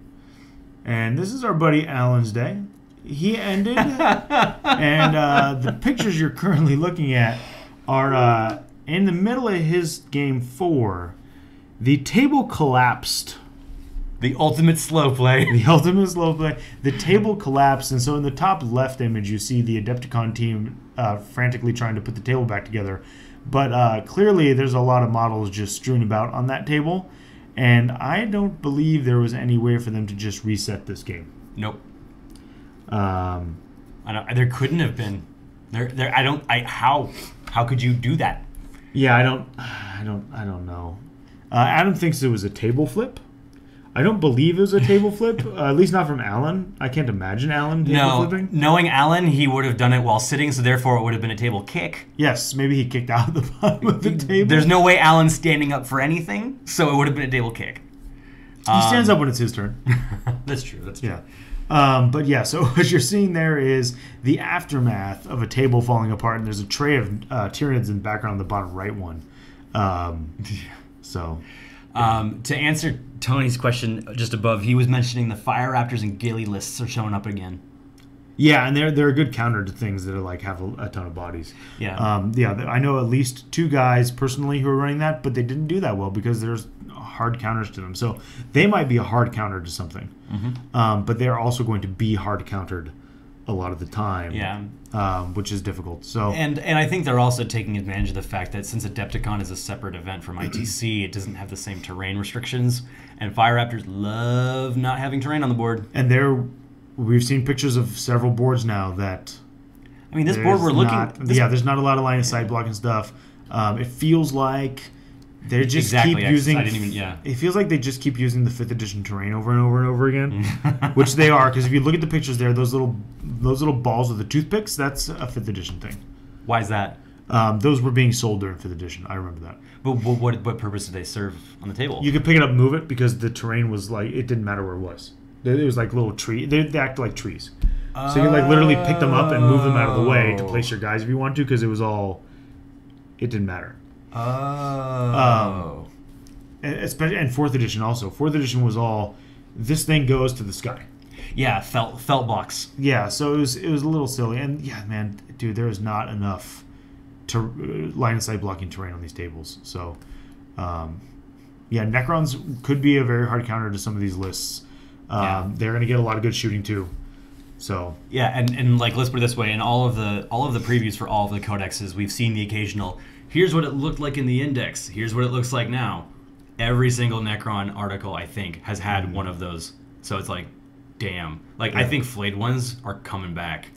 And this is our buddy Alan's day. He ended, and the pictures you're currently looking at are in the middle of his game 4. The table collapsed. The ultimate slow play. The ultimate slow play. The table collapsed, and so in the top left image, you see the Adepticon team frantically trying to put the table back together. But clearly, there's a lot of models just strewn about on that table, and I don't believe there was any way for them to just reset this game. Nope. I know there couldn't have been. How could you do that? Yeah, I don't know. Adam thinks it was a table flip. I don't believe it was a table flip, at least not from Alan. I can't imagine Alan table flipping. Knowing Alan, he would have done it while sitting, so therefore it would have been a table kick. Yes, maybe he kicked out the bottom of the table. There's no way Alan's standing up for anything, so it would have been a table kick. He stands up when it's his turn. That's true. That's true. Yeah. But yeah, so what you're seeing there is the aftermath of a table falling apart, and there's a tray of Tyranids in the background on the bottom right one. To answer Tony's question just above, he was mentioning the Fire Raptors and Ghillie lists are showing up again. Yeah, and they're a good counter to things that are like have a ton of bodies. Yeah. I know at least 2 guys personally who are running that, but they didn't do that well because there's hard counters to them. So they might be a hard counter to something, but they're also going to be hard countered a lot of the time. Yeah. Which is difficult. So and I think they're also taking advantage of the fact that since Adepticon is a separate event from ITC, it doesn't have the same terrain restrictions, and Fire Raptors love not having terrain on the board. And we've seen pictures of several boards now that. I mean, this board we're looking. There's not a lot of line of sight blocking stuff. It feels like they just keep using. It feels like they just keep using the 5th edition terrain over and over and over again, which they are. Because if you look at the pictures there, those little balls with the toothpicks, that's a 5th edition thing. Why is that? Those were being sold during 5th edition. I remember that. But what purpose did they serve on the table? You could pick it up and move it because the terrain was like it didn't matter where it was. It was like little tree. They act like trees. So you can like literally pick them up and move them out of the way to place your guys if you want to, because it didn't matter. Oh. Especially and 4th edition also. 4th edition was all this thing goes to the sky. Yeah, felt blocks. Yeah, so it was a little silly, and yeah, man, dude, there is not enough line of sight blocking terrain on these tables. So, yeah, Necrons could be a very hard counter to some of these lists. They're going to get a lot of good shooting too. So yeah, and like let's put it this way: in all of the previews for all of the codexes, we've seen the occasional. Here's what it looked like in the index. Here's what it looks like now. Every single Necron article, I think, has had one of those. So it's like, damn. Like I think flayed ones are coming back.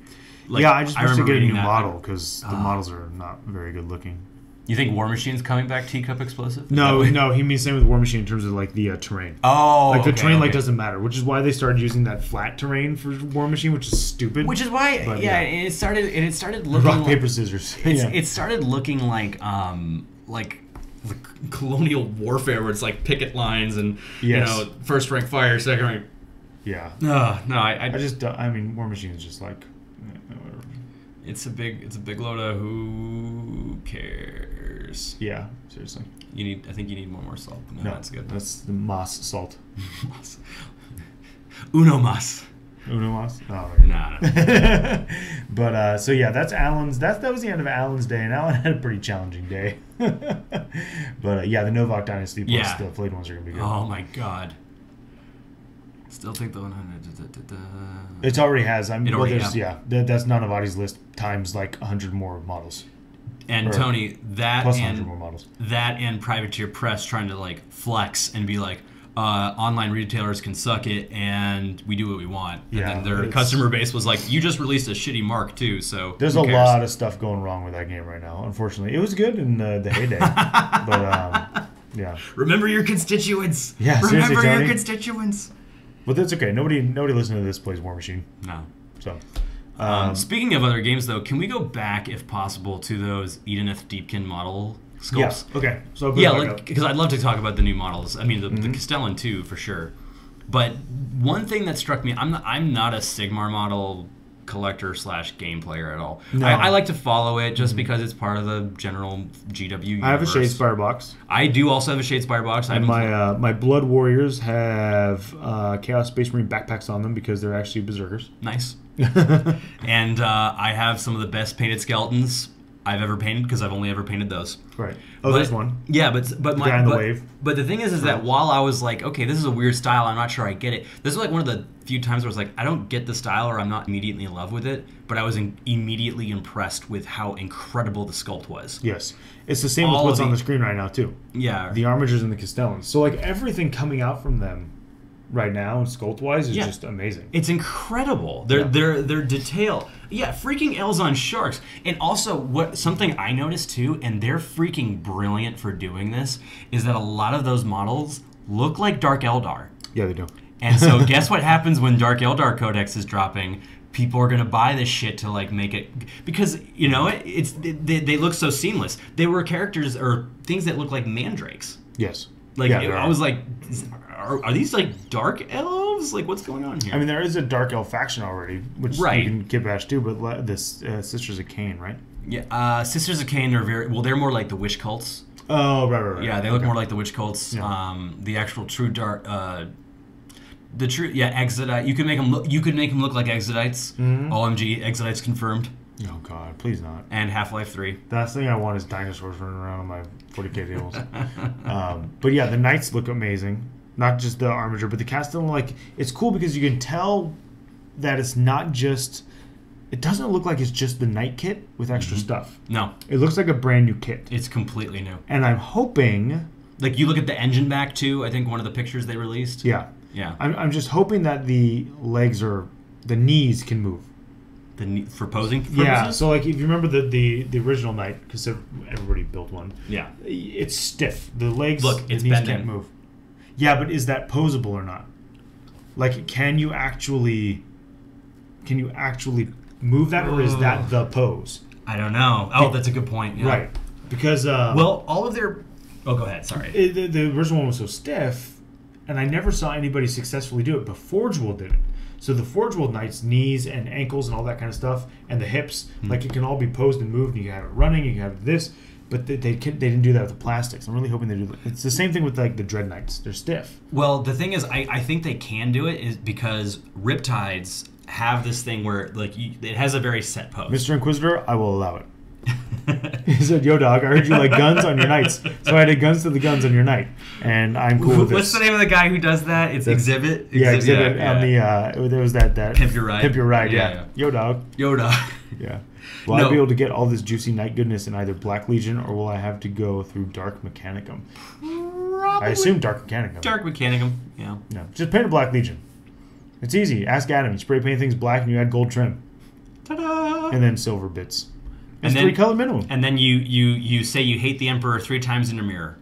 Like, yeah, I just wish to get a new that. model because the models are not very good looking. You think War Machine's coming back teacup explosive? No, he means same with War Machine in terms of like the terrain. Oh, like the terrain like doesn't matter, which is why they started using that flat terrain for War Machine, which is stupid. Which is why, and it started looking rock like, paper scissors. It started looking like the colonial warfare where it's like picket lines and you know first rank fire, second rank. Yeah. No, I mean War Machine is just like. Whatever. It's a big load of who cares. Yeah, seriously. I think you need more salt. No, that's good. That's the moss salt. Uno mas. Uno Mas? Oh, Nah. But so yeah, that's Alan's. That was the end of Alan's day, and Alan had a pretty challenging day. But yeah, the Novak Dynasty plus the Flayed ones are gonna be good. Oh my god. Still think the 100. It already has. That's Nanavati's list times like 100 more models. And or Tony, that plus and 100 more models. That and Privateer Press trying to like flex and be like, online retailers can suck it, and we do what we want. And then their customer base was like, you just released a shitty mark too, so there's a lot of stuff going wrong with that game right now. Unfortunately, it was good in the heyday, but yeah. Remember your constituents. Yeah, remember your constituents. But that's okay. Nobody listening to this plays War Machine. No. So. Speaking of other games, though, can we go back, if possible, to those Edenith Deepkin model sculpts? Yeah. Okay. So because I'd love to talk about the new models. I mean, the Castellan too, for sure. But one thing that struck me, I'm not a Sigmar model collector / game player at all. No. I like to follow it just because it's part of the general GW universe. I have a Shadespire box. I do also have a Shadespire box. And my Blood Warriors have Chaos Space Marine backpacks on them because they're actually berserkers. Nice. And I have some of the best painted skeletons I've ever painted because I've only ever painted those. Right. Oh, there's one. Yeah, but my guy on the wave. But the thing is that while I was like, okay, this is a weird style, I'm not sure I get it. This is like one of the few times where I was like, I don't get the style, or I'm not immediately in love with it. But I was immediately impressed with how incredible the sculpt was. Yes, it's the same with what's on the screen right now too. Yeah, the Armigers and the Castellans. So like everything coming out from them right now, sculpt wise, is just amazing. It's incredible. Their detail. Yeah, freaking Elzon sharks. And also something I noticed too, and they're freaking brilliant for doing this, is that a lot of those models look like Dark Eldar. Yeah, they do. And so guess what happens when Dark Eldar Codex is dropping? People are gonna buy this shit to like make it, because you know they look so seamless. They were characters or things that look like mandrakes. Yes. Like I was like, are these like dark elves? Like, what's going on here? I mean, there is a dark elf faction already, which you can get bash too. But this Sisters of Cain, right? Yeah, Sisters of Cain are they're more like the witch cults. Oh, right. Yeah, they look more like the witch cults. Yeah. The actual true dark. Exodite. You could make them look. You could make them look like Exodites. OMG, Exodites confirmed. Oh God, please not. And Half-Life 3. The last thing I want is dinosaurs running around on my 40k tables. But yeah, the knights look amazing. Not just the Armiger, but the Castellan. Like, it's cool because you can tell that it's not just. It doesn't look like it's just the knight kit with extra stuff. No, it looks like a brand new kit. It's completely new. And I'm hoping. Like, you look at the engine back too. I think one of the pictures they released. Yeah. Yeah. I'm just hoping that the knees can move. For posing purposes? Yeah, so like if you remember the original knight, because everybody built one. Yeah. It's stiff. The legs, the knees can't move. Yeah, but is that posable or not? Like, can you actually move that, or is that the pose? I don't know. Oh, that's a good point. Yeah. Right. Because all of their. Oh, go ahead. Sorry. The original one was so stiff, and I never saw anybody successfully do it. But Forge World did it. So the Forge World Knights, knees and ankles and all that kind of stuff, and the hips, like it can all be posed and moved. And you can have it running. You can have this, but they didn't do that with the plastics. I'm really hoping they do that. It's the same thing with like the Dread Knights. They're stiff. Well, the thing is, I think they can do it is because Riptides have this thing where like it has a very set pose. Mr. Inquisitor, I will allow it. He said, "Yo, dog, I heard you like guns on your knights, so I did guns to the guns on your knight, and I'm cool with this." What's the name of the guy who does that? It's Exhibit. Exhibit. On the there was that Pimp Your Ride. Pimp Your Ride. Yeah. Yo, dog. Yeah. Will I be able to get all this juicy knight goodness in either Black Legion, or will I have to go through Dark Mechanicum? Probably. I assume Dark Mechanicum. Dark Mechanicum. Yeah. No, just paint a Black Legion. It's easy. Ask Adam. You spray paint things black, and you add gold trim. Ta-da! And then silver bits. And then 3 color minimum. And then you say you hate the Emperor 3 times in a mirror.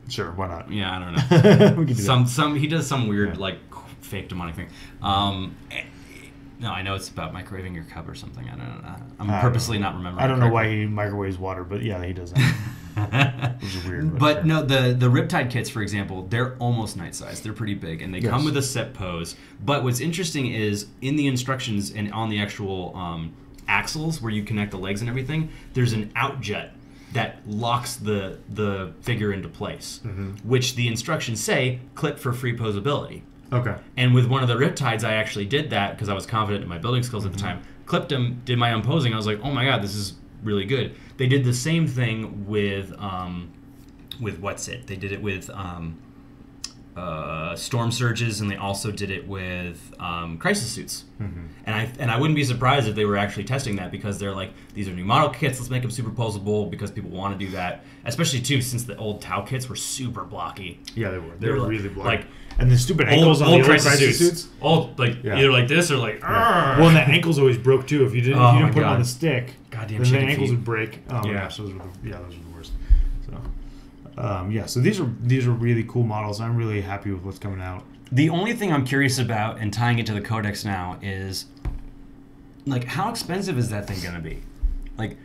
Sure, why not? Yeah, I don't know. We can do that. He does some weird like fake demonic thing. No, I know it's about microwaving your cup or something. I don't know. I'm purposely not remembering. I don't know why he microwaves water, but yeah, he does that. Which is weird. But sure. No, the Riptide kits, for example, they're almost knight size. They're pretty big, and they come with a set pose. But what's interesting is in the instructions and on the actual axles where you connect the legs and everything, there's an out jet that locks the figure into place, which the instructions say clip for free posability. Okay. And with one of the Riptides, I actually did that because I was confident in my building skills at the time. Clipped him, did my imposing. I was like, oh my god, this is really good. They did the same thing with what's it? They did it with storm surges, and they also did it with crisis suits. And I wouldn't be surprised if they were actually testing that, because they're like, these are new model kits, let's make them superposable, because people want to do that, especially too since the old Tau kits were super blocky. Yeah, they were really blocky. Like, and the stupid ankles on the old crisis suits. Old, like either like this or like. Yeah. Well, and the ankles always broke too. If you didn't put them on the stick, goddamn, then the ankles would break. Oh yeah, so those were the worst. So, so these are really cool models. I'm really happy with what's coming out. The only thing I'm curious about, and tying it to the codex now, is like, how expensive is that thing gonna be? Like,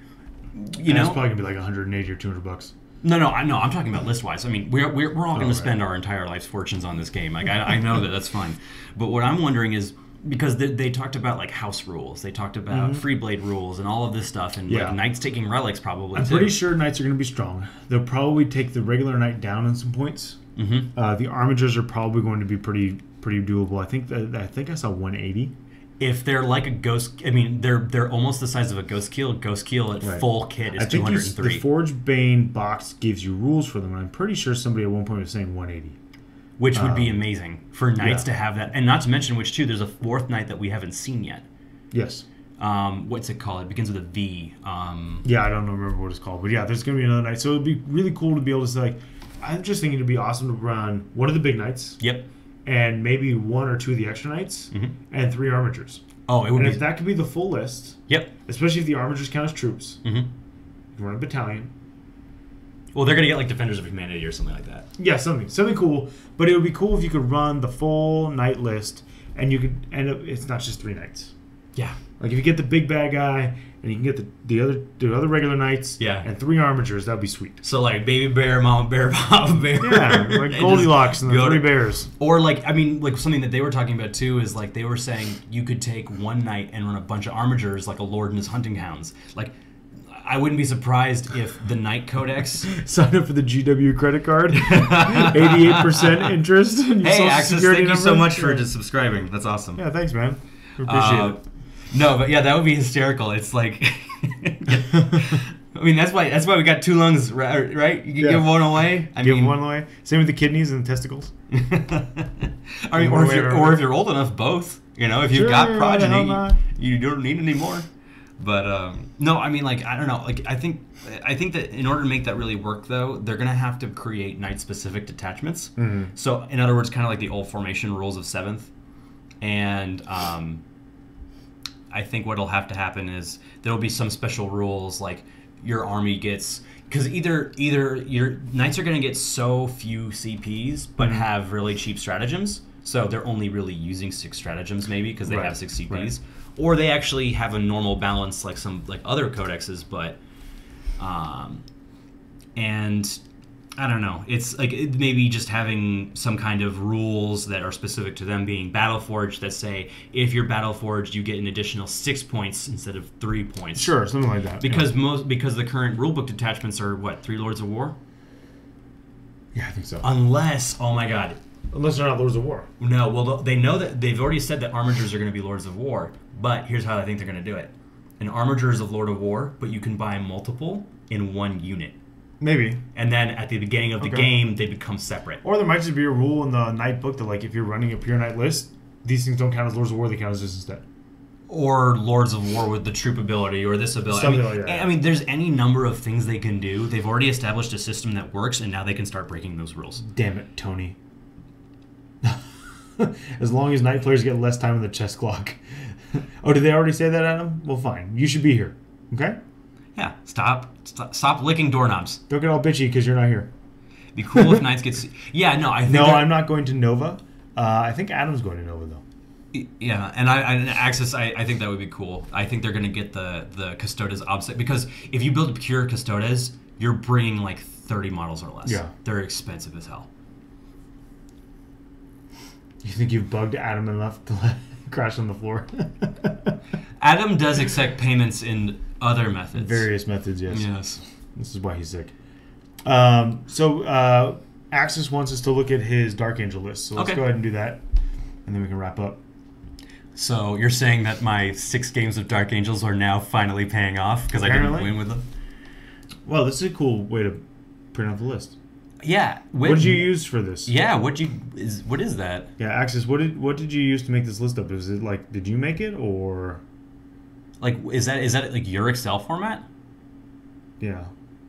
you know, it's probably gonna be like $180 or $200. No, I'm talking about list-wise. I mean, we're all going to spend our entire life's fortunes on this game. Like, I know that's fun. But what I'm wondering is, because they talked about, like, house rules. They talked about free blade rules and all of this stuff. And, like, knights taking relics probably, I'm pretty sure knights are going to be strong. They'll probably take the regular knight down in some points. The armigers are probably going to be pretty doable. I think I saw 180. If they're like a ghost, I mean, they're almost the size of a ghost keel. Ghost keel at full kit is 203. The Forge Bane box gives you rules for them, and I'm pretty sure somebody at one point was saying 180. Which would be amazing for knights to have that. And not to mention, which, too, there's a fourth knight that we haven't seen yet. Yes. What's it called? It begins with a V. Yeah, I don't remember what it's called. But yeah, there's going to be another knight. So it'd be really cool to be able to say, like, I'm just thinking it'd be awesome to run one of the big knights. Yep. And maybe one or two of the extra knights. And 3 armigers. Oh, it would be. If that could be the full list. Yep. Especially if the armigers count as troops. You run a battalion. Well, they're going to get, like, Defenders of Humanity or something like that. Yeah, something cool. But it would be cool if you could run the full knight list, and you could end up, it's not just 3 knights. Yeah. Like, if you get the big bad guy, and you can get the other regular knights, and 3 armigers, that'd be sweet. So, like, baby bear, mama bear, papa bear. Yeah, like Goldilocks and the 3 bears. Or, like, I mean, like, something that they were talking about, too, is, like, they were saying you could take one knight and run a bunch of armigers like a lord and his hunting hounds. Like, I wouldn't be surprised if the Knight Codex... Sign up for the GW credit card. 88% interest. In your hey, Access, thank you so much for just subscribing. That's awesome. Yeah, thanks, man. We appreciate it. No, but yeah, that would be hysterical. It's like... I mean, that's why we got 2 lungs, right? You can give one away. Give one away. Same with the kidneys and the testicles. I mean, or if you're old enough, both. You know, if you've got progeny, you don't need any more. But no, I mean, like, I don't know. Like, I think that in order to make that really work, though, they're gonna have to create knight-specific detachments. So, in other words, kind of like the old formation rules of 7th. And I think what'll have to happen is there'll be some special rules, like your army gets, because either your knights are gonna get so few CPs, but have really cheap stratagems. So they're only really using 6 stratagems, maybe, because they have 6 CPs. Or they actually have a normal balance like some other codexes, but and I don't know. It's like maybe just having some kind of rules that are specific to them being Battleforged that say if you're Battleforged, you get an additional 6 points instead of 3 points. Sure, something like that. Because because the current rulebook detachments are what, 3 Lords of War? Yeah, I think so. Unless, oh my god. Unless they're not Lords of War. No, well, they know that they've already said that armigers are going to be Lords of War. But here's how I think they're going to do it. An armiger is a Lord of War, but you can buy multiple in one unit. Maybe. And then at the beginning of the game, they become separate. Or there might just be a rule in the Knight book that, like, if you're running a pure Knight list, these things don't count as Lords of War, they count as this instead. Or Lords of War with the troop ability or this ability. Something like that. I mean, there's any number of things they can do. They've already established a system that works, and now they can start breaking those rules. Damn it, Tony. As long as Knight players get less time on the chess clock. Oh, did they already say that, Adam? Well, fine. You should be here. Okay? Yeah. Stop licking doorknobs. Don't get all bitchy because you're not here. Be cool if Knights get... Yeah, no, I think... No, I'm not going to Nova. I think Adam's going to Nova, though. Yeah, and Axis, I think that would be cool. I think they're going to get the Custodes Obsec, because if you build pure Custodes, you're bringing like 30 models or less. Yeah. They're expensive as hell. You think you've bugged Adam enough to let crash on the floor? Adam does accept payments in other methods. Various methods, yes. Yes. This is why he's sick. So Axis wants us to look at his Dark Angel list, so let's go ahead and do that. and then we can wrap up. So you're saying that my 6 games of Dark Angels are now finally paying off because I didn't win with them? Well, this is a cool way to print out the list. Yeah. What did you use for this? Yeah. What is that? Yeah, Axis. What did you use to make this list up? Was it like, did you make it or? Like, is that like your Excel format? Yeah,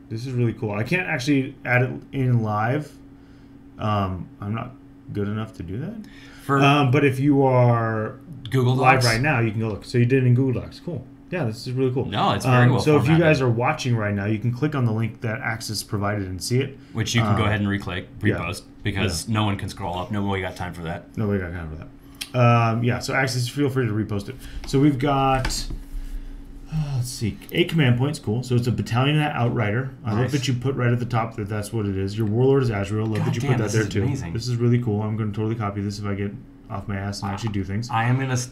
this is really cool. I can't actually add it in live. I'm not good enough to do that. But if you are Google Docs live right now, you can go look. So you did it in Google Docs. Cool. Yeah, this is really cool. No, it's very well So formatted. if you guys are watching right now, you can click on the link that Axis provided and see it. Which you can go ahead and repost, because no one can scroll up. Nobody got time for that. Nobody got time for that. Yeah, so Axis, feel free to repost it. So we've got, let's see, 8 command points. Cool. So it's a battalion outrider. I love that you put right at the top that that's what it is. Your warlord is Azrael. Love that you put that there too. Amazing. This is really cool. I'm going to totally copy this if I get off my ass and actually do things. This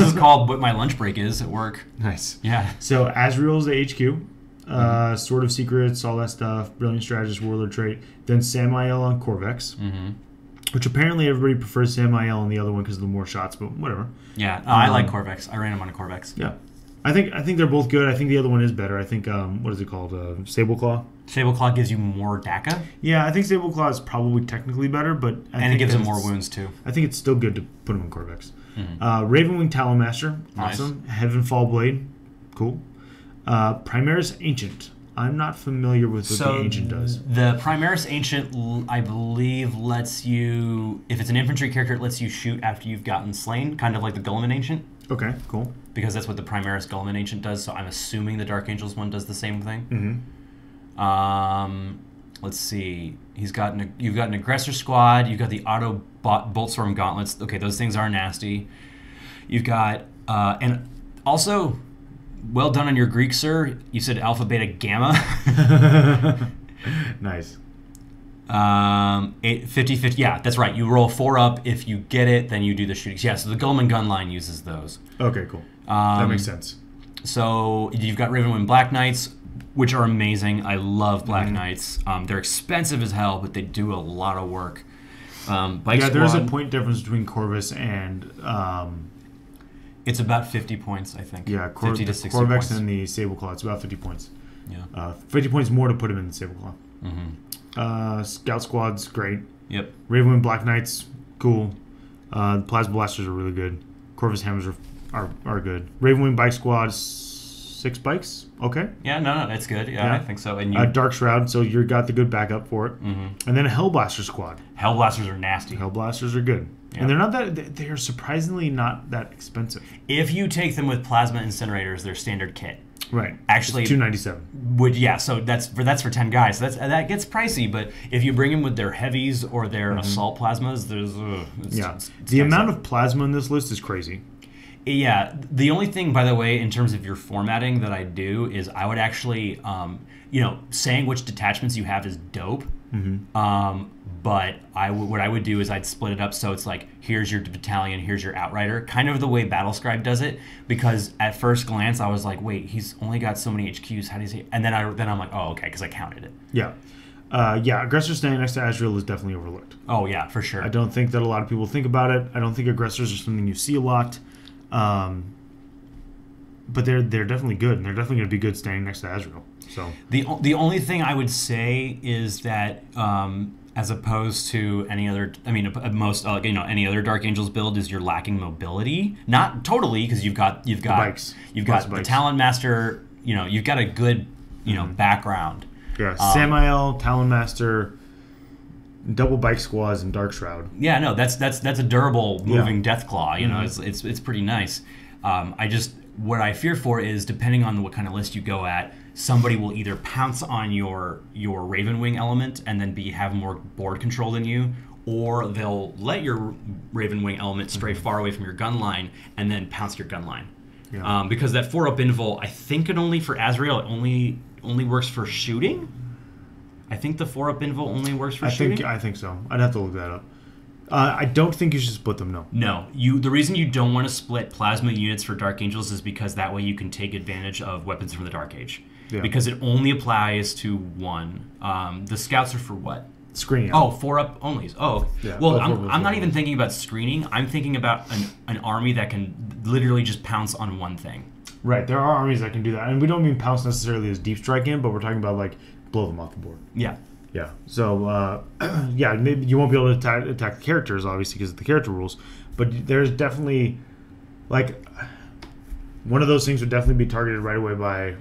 is called what my lunch break is at work. Nice. Yeah. So Azrael's the HQ. Sword of Secrets, all that stuff. Brilliant Strategist, Warlord trait. Then Samael on Corvex. Which apparently everybody prefers Samael on the other one because of the more shots, but whatever. Yeah, I like Corvex. I ran him on a Corvex. Yeah. I think they're both good. I think the other one is better. I think, what is it called? Sableclaw? Sableclaw gives you more DACA. Yeah, I think Sableclaw is probably technically better, but it gives him more wounds too. I think it's still good to put him in Corvex. Ravenwing Talonmaster, awesome. Nice. Heavenfall Blade, cool. Primaris Ancient. I'm not familiar with what the Ancient does. The Primaris Ancient, I believe, lets you, if it's an infantry character, it lets you shoot after you've gotten slain, kind of like the Guilliman Ancient. Okay, cool. Because that's what the Primaris Guilliman Ancient does, so I'm assuming the Dark Angels one does the same thing. Let's see. You've got an Aggressor Squad, you've got the Auto Boltstorm Gauntlets. Okay, those things are nasty. You've got, and also, well done on your Greek, sir. You said Alpha, Beta, Gamma. Nice. 50-50. Yeah, that's right. You roll 4 up. If you get it, then you do the shootings. Yeah, so the Guilliman gun line uses those. Okay, cool. That makes sense. So you've got Ravenwind Black Knights, which are amazing. I love Black Knights. They're expensive as hell, but they do a lot of work. There's a point difference between Corvus and... it's about 50 points, I think. Yeah, 50 to 60 Corvex points. and the Sableclaw. It's about 50 points. Yeah. 50 points more to put him in the Sableclaw. Scout Squad's great. Yep. Ravenwind Black Knights, cool. Plasma Blasters are really good. Corvus Hammers are good. Ravenwind Bike Squad, 6 bikes. Okay. Yeah, no, that's good. Yeah, I think so. And Dark Shroud, so you got the good backup for it. And then a Hellblaster Squad. Hellblasters are nasty. Hellblasters are good. Yeah. And they're surprisingly not that expensive. If you take them with Plasma Incinerators, they're standard kit. Right. Actually, it's $297. So that's for 10 guys. So that gets pricey. But if you bring them with their heavies or their assault plasmas, it's the amount of plasma in this list is crazy. Yeah. The only thing, by the way, in terms of your formatting that I do is I would actually, saying which detachments you have is dope. But what I would do is I'd split it up so it's like, here's your battalion, here's your outrider, kind of the way Battlescribe does it. Because at first glance I was like, wait, he's only got so many HQs. How does he? And then I'm like, oh, okay, because I counted it. Yeah, Aggressor standing next to Azrael is definitely overlooked. Oh yeah, for sure. I don't think that a lot of people think about it. I don't think aggressors are something you see a lot. But they're definitely good, and they're definitely going to be good standing next to Azrael. So the only thing I would say is that as opposed to any other, any other Dark Angels build, is you're lacking mobility. Not totally, because you've got bikes. You've got the Talon Master. You've got a good background. Yeah, Samael, Talon Master, double bike squads, and Dark Shroud. Yeah, no, that's a durable moving Deathclaw. It's pretty nice. What I fear for is, depending on what kind of list you go at, somebody will either pounce on your Ravenwing element and then have more board control than you, or they'll let your Ravenwing element stray far away from your gun line and then pounce your gun line. Yeah. Because that 4-up invul, I think for Azrael, it only works for shooting. I think the 4-up invul only works for shooting. I think so. I'd have to look that up. I don't think you should split them, no. No. The reason you don't want to split plasma units for Dark Angels is because that way you can take advantage of weapons from the Dark Age. Yeah. Because it only applies to one. The scouts are for what? screening. Oh, 4-up onlys. Oh, Yeah, well, both I'm not onlys. even thinking about screening. I'm thinking about an army that can literally just pounce on one thing. Right, there are armies that can do that, and we don't mean pounce necessarily as deep strike in, but we're talking about like blow them off the board. Yeah. Yeah. So yeah, maybe you won't be able to attack the characters obviously because of the character rules, but there's definitely like one of those things would definitely be targeted right away by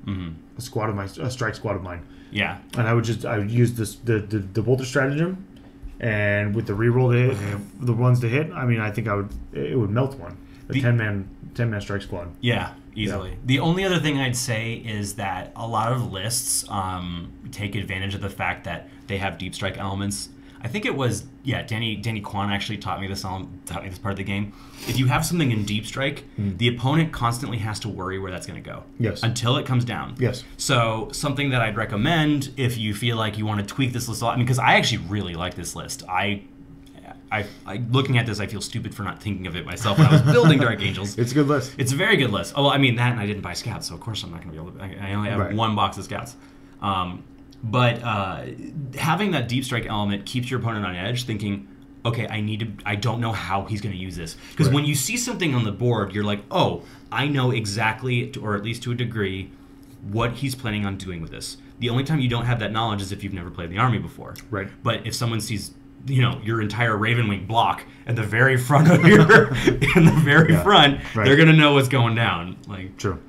a strike squad of mine. Yeah. And I would use this the bolter stratagem, and with the reroll to hit, and the ones to hit. I mean, I think it would melt one. A 10-man strike squad. Yeah, easily. Yeah. The only other thing I'd say is that a lot of lists take advantage of the fact that they have deep strike elements. I think it was Danny Kwan actually taught me this part of the game. If you have something in deep strike, the opponent constantly has to worry where that's going to go. Yes. Until it comes down. Yes. So something that I'd recommend if you feel like you want to tweak this list a lot, because I actually really like this list. I looking at this, I feel stupid for not thinking of it myself when I was building Dark Angels. It's a good list. It's a very good list. Oh, well, I mean that, and I didn't buy scouts, so of course I'm not going to be able to. I only have one box of scouts. But having that deep strike element keeps your opponent on edge, thinking, okay, I don't know how he's going to use this. Because when you see something on the board, you're like, oh, I know exactly, or at least to a degree, what he's planning on doing with this. The only time you don't have that knowledge is if you've never played the army before. Right. But if someone sees, your entire Ravenwing block at the very front of your, in the very front, they're going to know what's going down. Like True.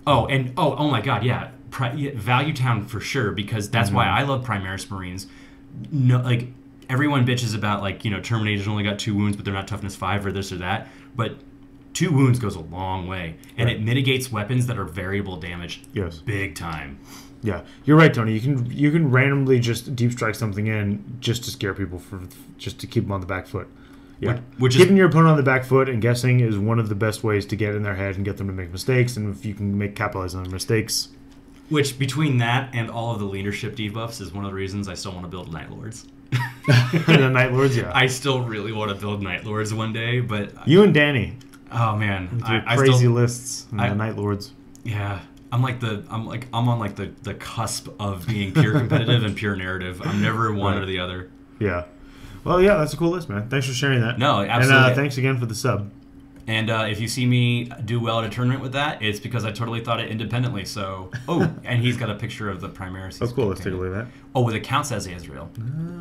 Oh, and oh my God, yeah. Value Town for sure, because that's why I love Primaris Marines. No, like everyone bitches about Terminators only got 2 wounds, but they're not toughness 5 or this or that. But 2 wounds goes a long way, and it mitigates weapons that are variable damage. Yes, big time. Yeah, you're right, Tony. You can randomly just deep strike something in just to scare people just to keep them on the back foot. Yeah, keeping your opponent on the back foot and guessing is one of the best ways to get in their head and get them to make mistakes. And if you can capitalize on their mistakes. Which, between that and all of the leadership debuffs, is one of the reasons I still want to build Night Lords. The Night Lords, yeah. I still really want to build Night Lords one day, but... You and Danny. Oh, man. With your crazy lists and the Night Lords. Yeah. I'm on the cusp of being pure competitive and pure narrative. I'm never one or the other. Yeah. Well, yeah, that's a cool list, man. Thanks for sharing that. No, absolutely. And thanks again for the sub. And if you see me do well at a tournament with that, it's because I totally thought it independently. So, and he's got a picture of the Primaris. Oh, cool. Let's take a look at that. Oh, with a count says Israel.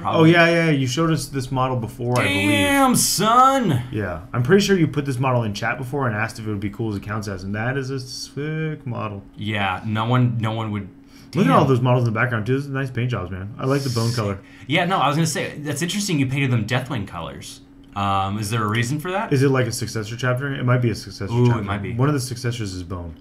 Oh, yeah. You showed us this model before, I believe. Damn, son! Yeah. I'm pretty sure you put this model in chat before and asked if it would be cool as a count says, and that is a sick model. Yeah, no one would... Damn. Look at all those models in the background, too. Those are nice paint jobs, man. I like the bone color. Yeah, no, I was going to say, that's interesting you painted them Deathwing colors. Is there a reason for that? Is it like a successor chapter? It might be a successor chapter. It might be. One of the successors is bone.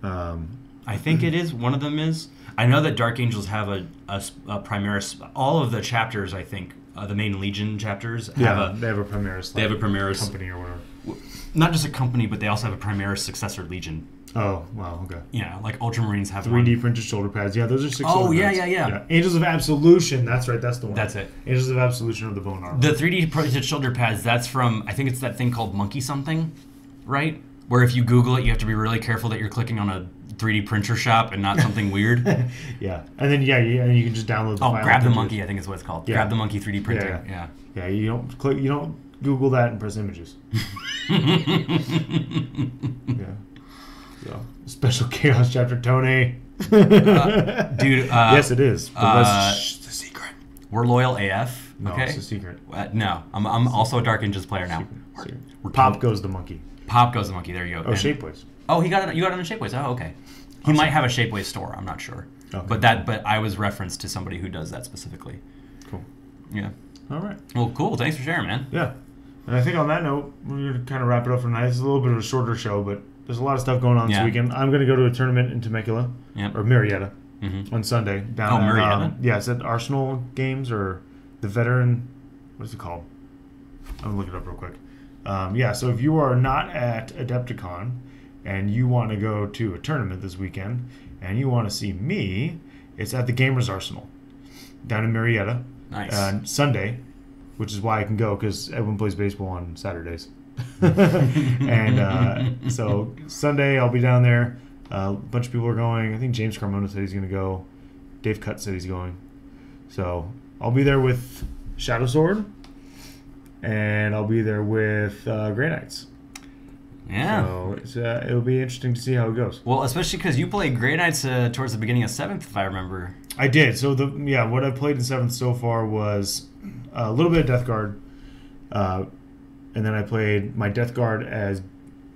I think it is. One of them is. I know that Dark Angels have a Primaris. All of the chapters, I think, the main Legion chapters they have a Primaris. They have a Primaris company or whatever. Not just a company, but they also have a Primaris successor Legion. Oh, wow, okay. Yeah, like Ultramarines have 3D printed shoulder pads. Yeah, those are 6 Oh, yeah. Angels of Absolution. That's right, that's the one. That's it. Angels of Absolution of the bone armor. The 3D printed shoulder pads, that's from, I think it's that thing called Monkey something, right? Where if you Google it, you have to be really careful that you're clicking on a 3D printer shop and not something weird. Yeah. And then, and you can just download the file. Grab the Monkey, I think is what it's called. Yeah. Grab the Monkey 3D printer. Yeah, you don't Google that and press images. Yeah. So, special chaos chapter, Tony. Dude. Yes, it is. But it's a secret. We're loyal AF. No, okay? it's a secret. No, I'm also a Dark Angels player now. Pop goes the monkey. Pop goes the monkey. There you go. Oh, Shapeways. Oh, you got it on a Shapeways. Oh, okay. He might have a Shapeways store. I'm not sure. Okay. But I was referenced to somebody who does that specifically. Cool. Yeah. All right. Well, cool. Thanks for sharing, man. Yeah. And I think on that note, we're going to kind of wrap it up for tonight. It's a little bit of a shorter show, but there's a lot of stuff going on this weekend. I'm going to go to a tournament in Temecula, or Marietta, on Sunday. Down Marietta? Yeah, it's at Arsenal Games or the Veteran, what is it called? I'm going to look it up real quick. So if you are not at Adepticon and you want to go to a tournament this weekend and you want to see me, it's at the Gamers Arsenal down in Marietta. Nice. Sunday, which is why I can go because everyone plays baseball on Saturdays. And so Sunday I'll be down there. A bunch of people are going. I think James Carmona said he's going to go. Dave Cutt said he's going. So I'll be there with Shadow Sword, and I'll be there with Grey Knights. Yeah. So it'll be interesting to see how it goes. Well, especially because you played Grey Knights towards the beginning of 7th, if I remember. I did. So what I've played in 7th so far was a little bit of Death Guard, and then I played my Death Guard as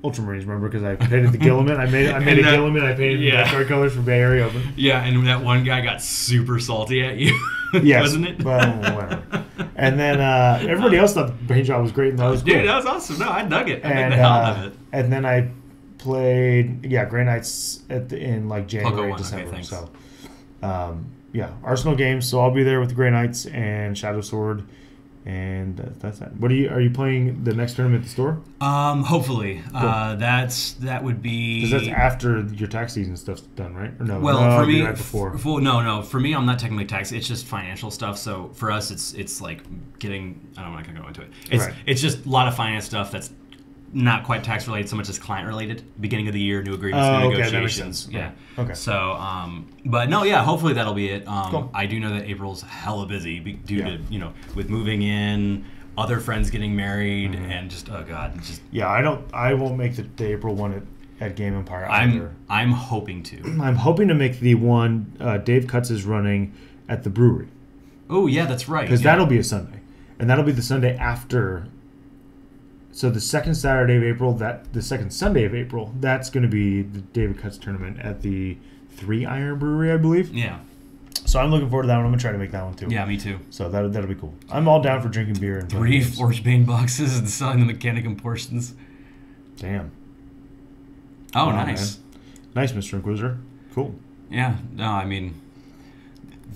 Ultramarines. Remember, because I painted the Gilliman. I made a Gilliman. I painted the Death Guard colors for Bay Area Open. Yeah, and that one guy got super salty at you. Yes, wasn't it? Well, whatever. And then everybody else thought the paint job was great, and that was cool. Dude, that was awesome. No, I dug it. I dug the hell out of it. And then I played Grey Knights in like January, December. Okay, so Arsenal games. So I'll be there with the Grey Knights and Shadow Sword, and that's that. Are you playing the next tournament at the store? Hopefully. Cool. That would be. Because that's after your tax season stuff's done, right? Or no? Well, no, for me, right before. No. For me, I'm not technically tax. It's just financial stuff. So for us, it's like getting. I'm not gonna go into it. It's just a lot of finance stuff that's not quite tax related so much as client related. Beginning of the year, new agreements, new negotiations. That makes sense. Yeah. Okay. So, but no, hopefully that'll be it. Cool. I do know that April's hella busy due to with moving in, other friends getting married, and just I won't make the April one at Game Empire either. I'm hoping to. I'm hoping to make the one Dave Cutts is running at the brewery. Oh yeah, that's right. Because that'll be a Sunday, and that'll be the Sunday after. So the second Saturday of April, the second Sunday of April, that's going to be the David Cutts tournament at the 3 Iron Brewery, I believe. Yeah. So I'm looking forward to that one. I'm going to try to make that one too. Yeah, me too. So that'll be cool. I'm all down for drinking beer and 3 Forgebane boxes and selling the Mechanicum portions. Damn. Oh, nice. Man. Nice, Mr. Inquisitor. Cool. Yeah. No, I mean,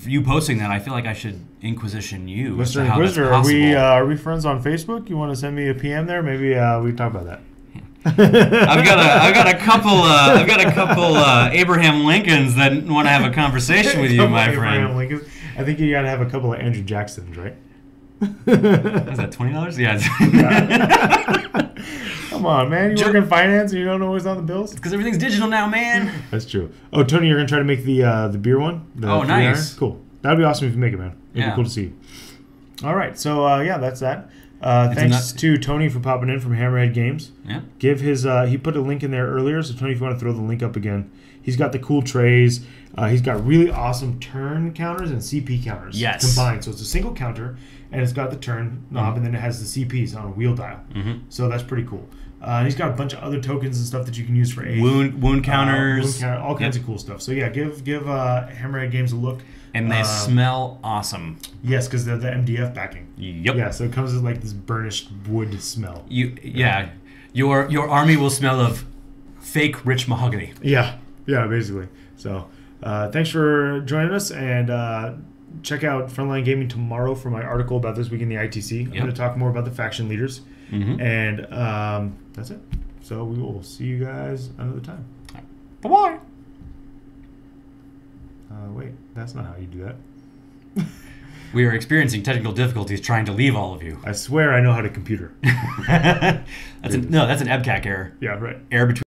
you posting that, I feel like I should Inquisition you. Mr. Inquisitor, are we friends on Facebook? You want to send me a PM there? Maybe we can talk about that. I've got a couple Abraham Lincolns that want to have a conversation with you, my friend. Lincolns. I think you got to have a couple of Andrew Jacksons, right? Is that $20? Yeah. Come on, man. You work in finance and you don't know what's on the bills? Because everything's digital now, man. That's true. Oh, Tony, you're going to try to make the beer one? Oh, nice. Cool. That would be awesome if you make it, man. It'd be cool to see you. All right. So, that's that. Thanks to Tony for popping in from Hammerhead Games. Yeah. Give his he put a link in there earlier, so Tony, if you want to throw the link up again. He's got the cool trays. He's got really awesome turn counters and CP counters combined. So it's a single counter, and it's got the turn knob, and then it has the CPs on a wheel dial. So that's pretty cool. And he's got a bunch of other tokens and stuff that you can use for wound counters, all kinds of cool stuff. So yeah, give Hammerhead Games a look. And they smell awesome. Yes, because they're the MDF backing. Yep. Yeah, so it comes with like this burnished wood smell. Your army will smell of fake rich mahogany. Yeah, basically. So thanks for joining us, and check out Frontline Gaming tomorrow for my article about this week in the ITC. I'm going to talk more about the faction leaders, and that's it. So we will see you guys another time. Bye-bye. Wait, that's not how you do that. We are experiencing technical difficulties trying to leave all of you. I swear I know how to computer. That's an EBCAC error. Yeah, right. Error between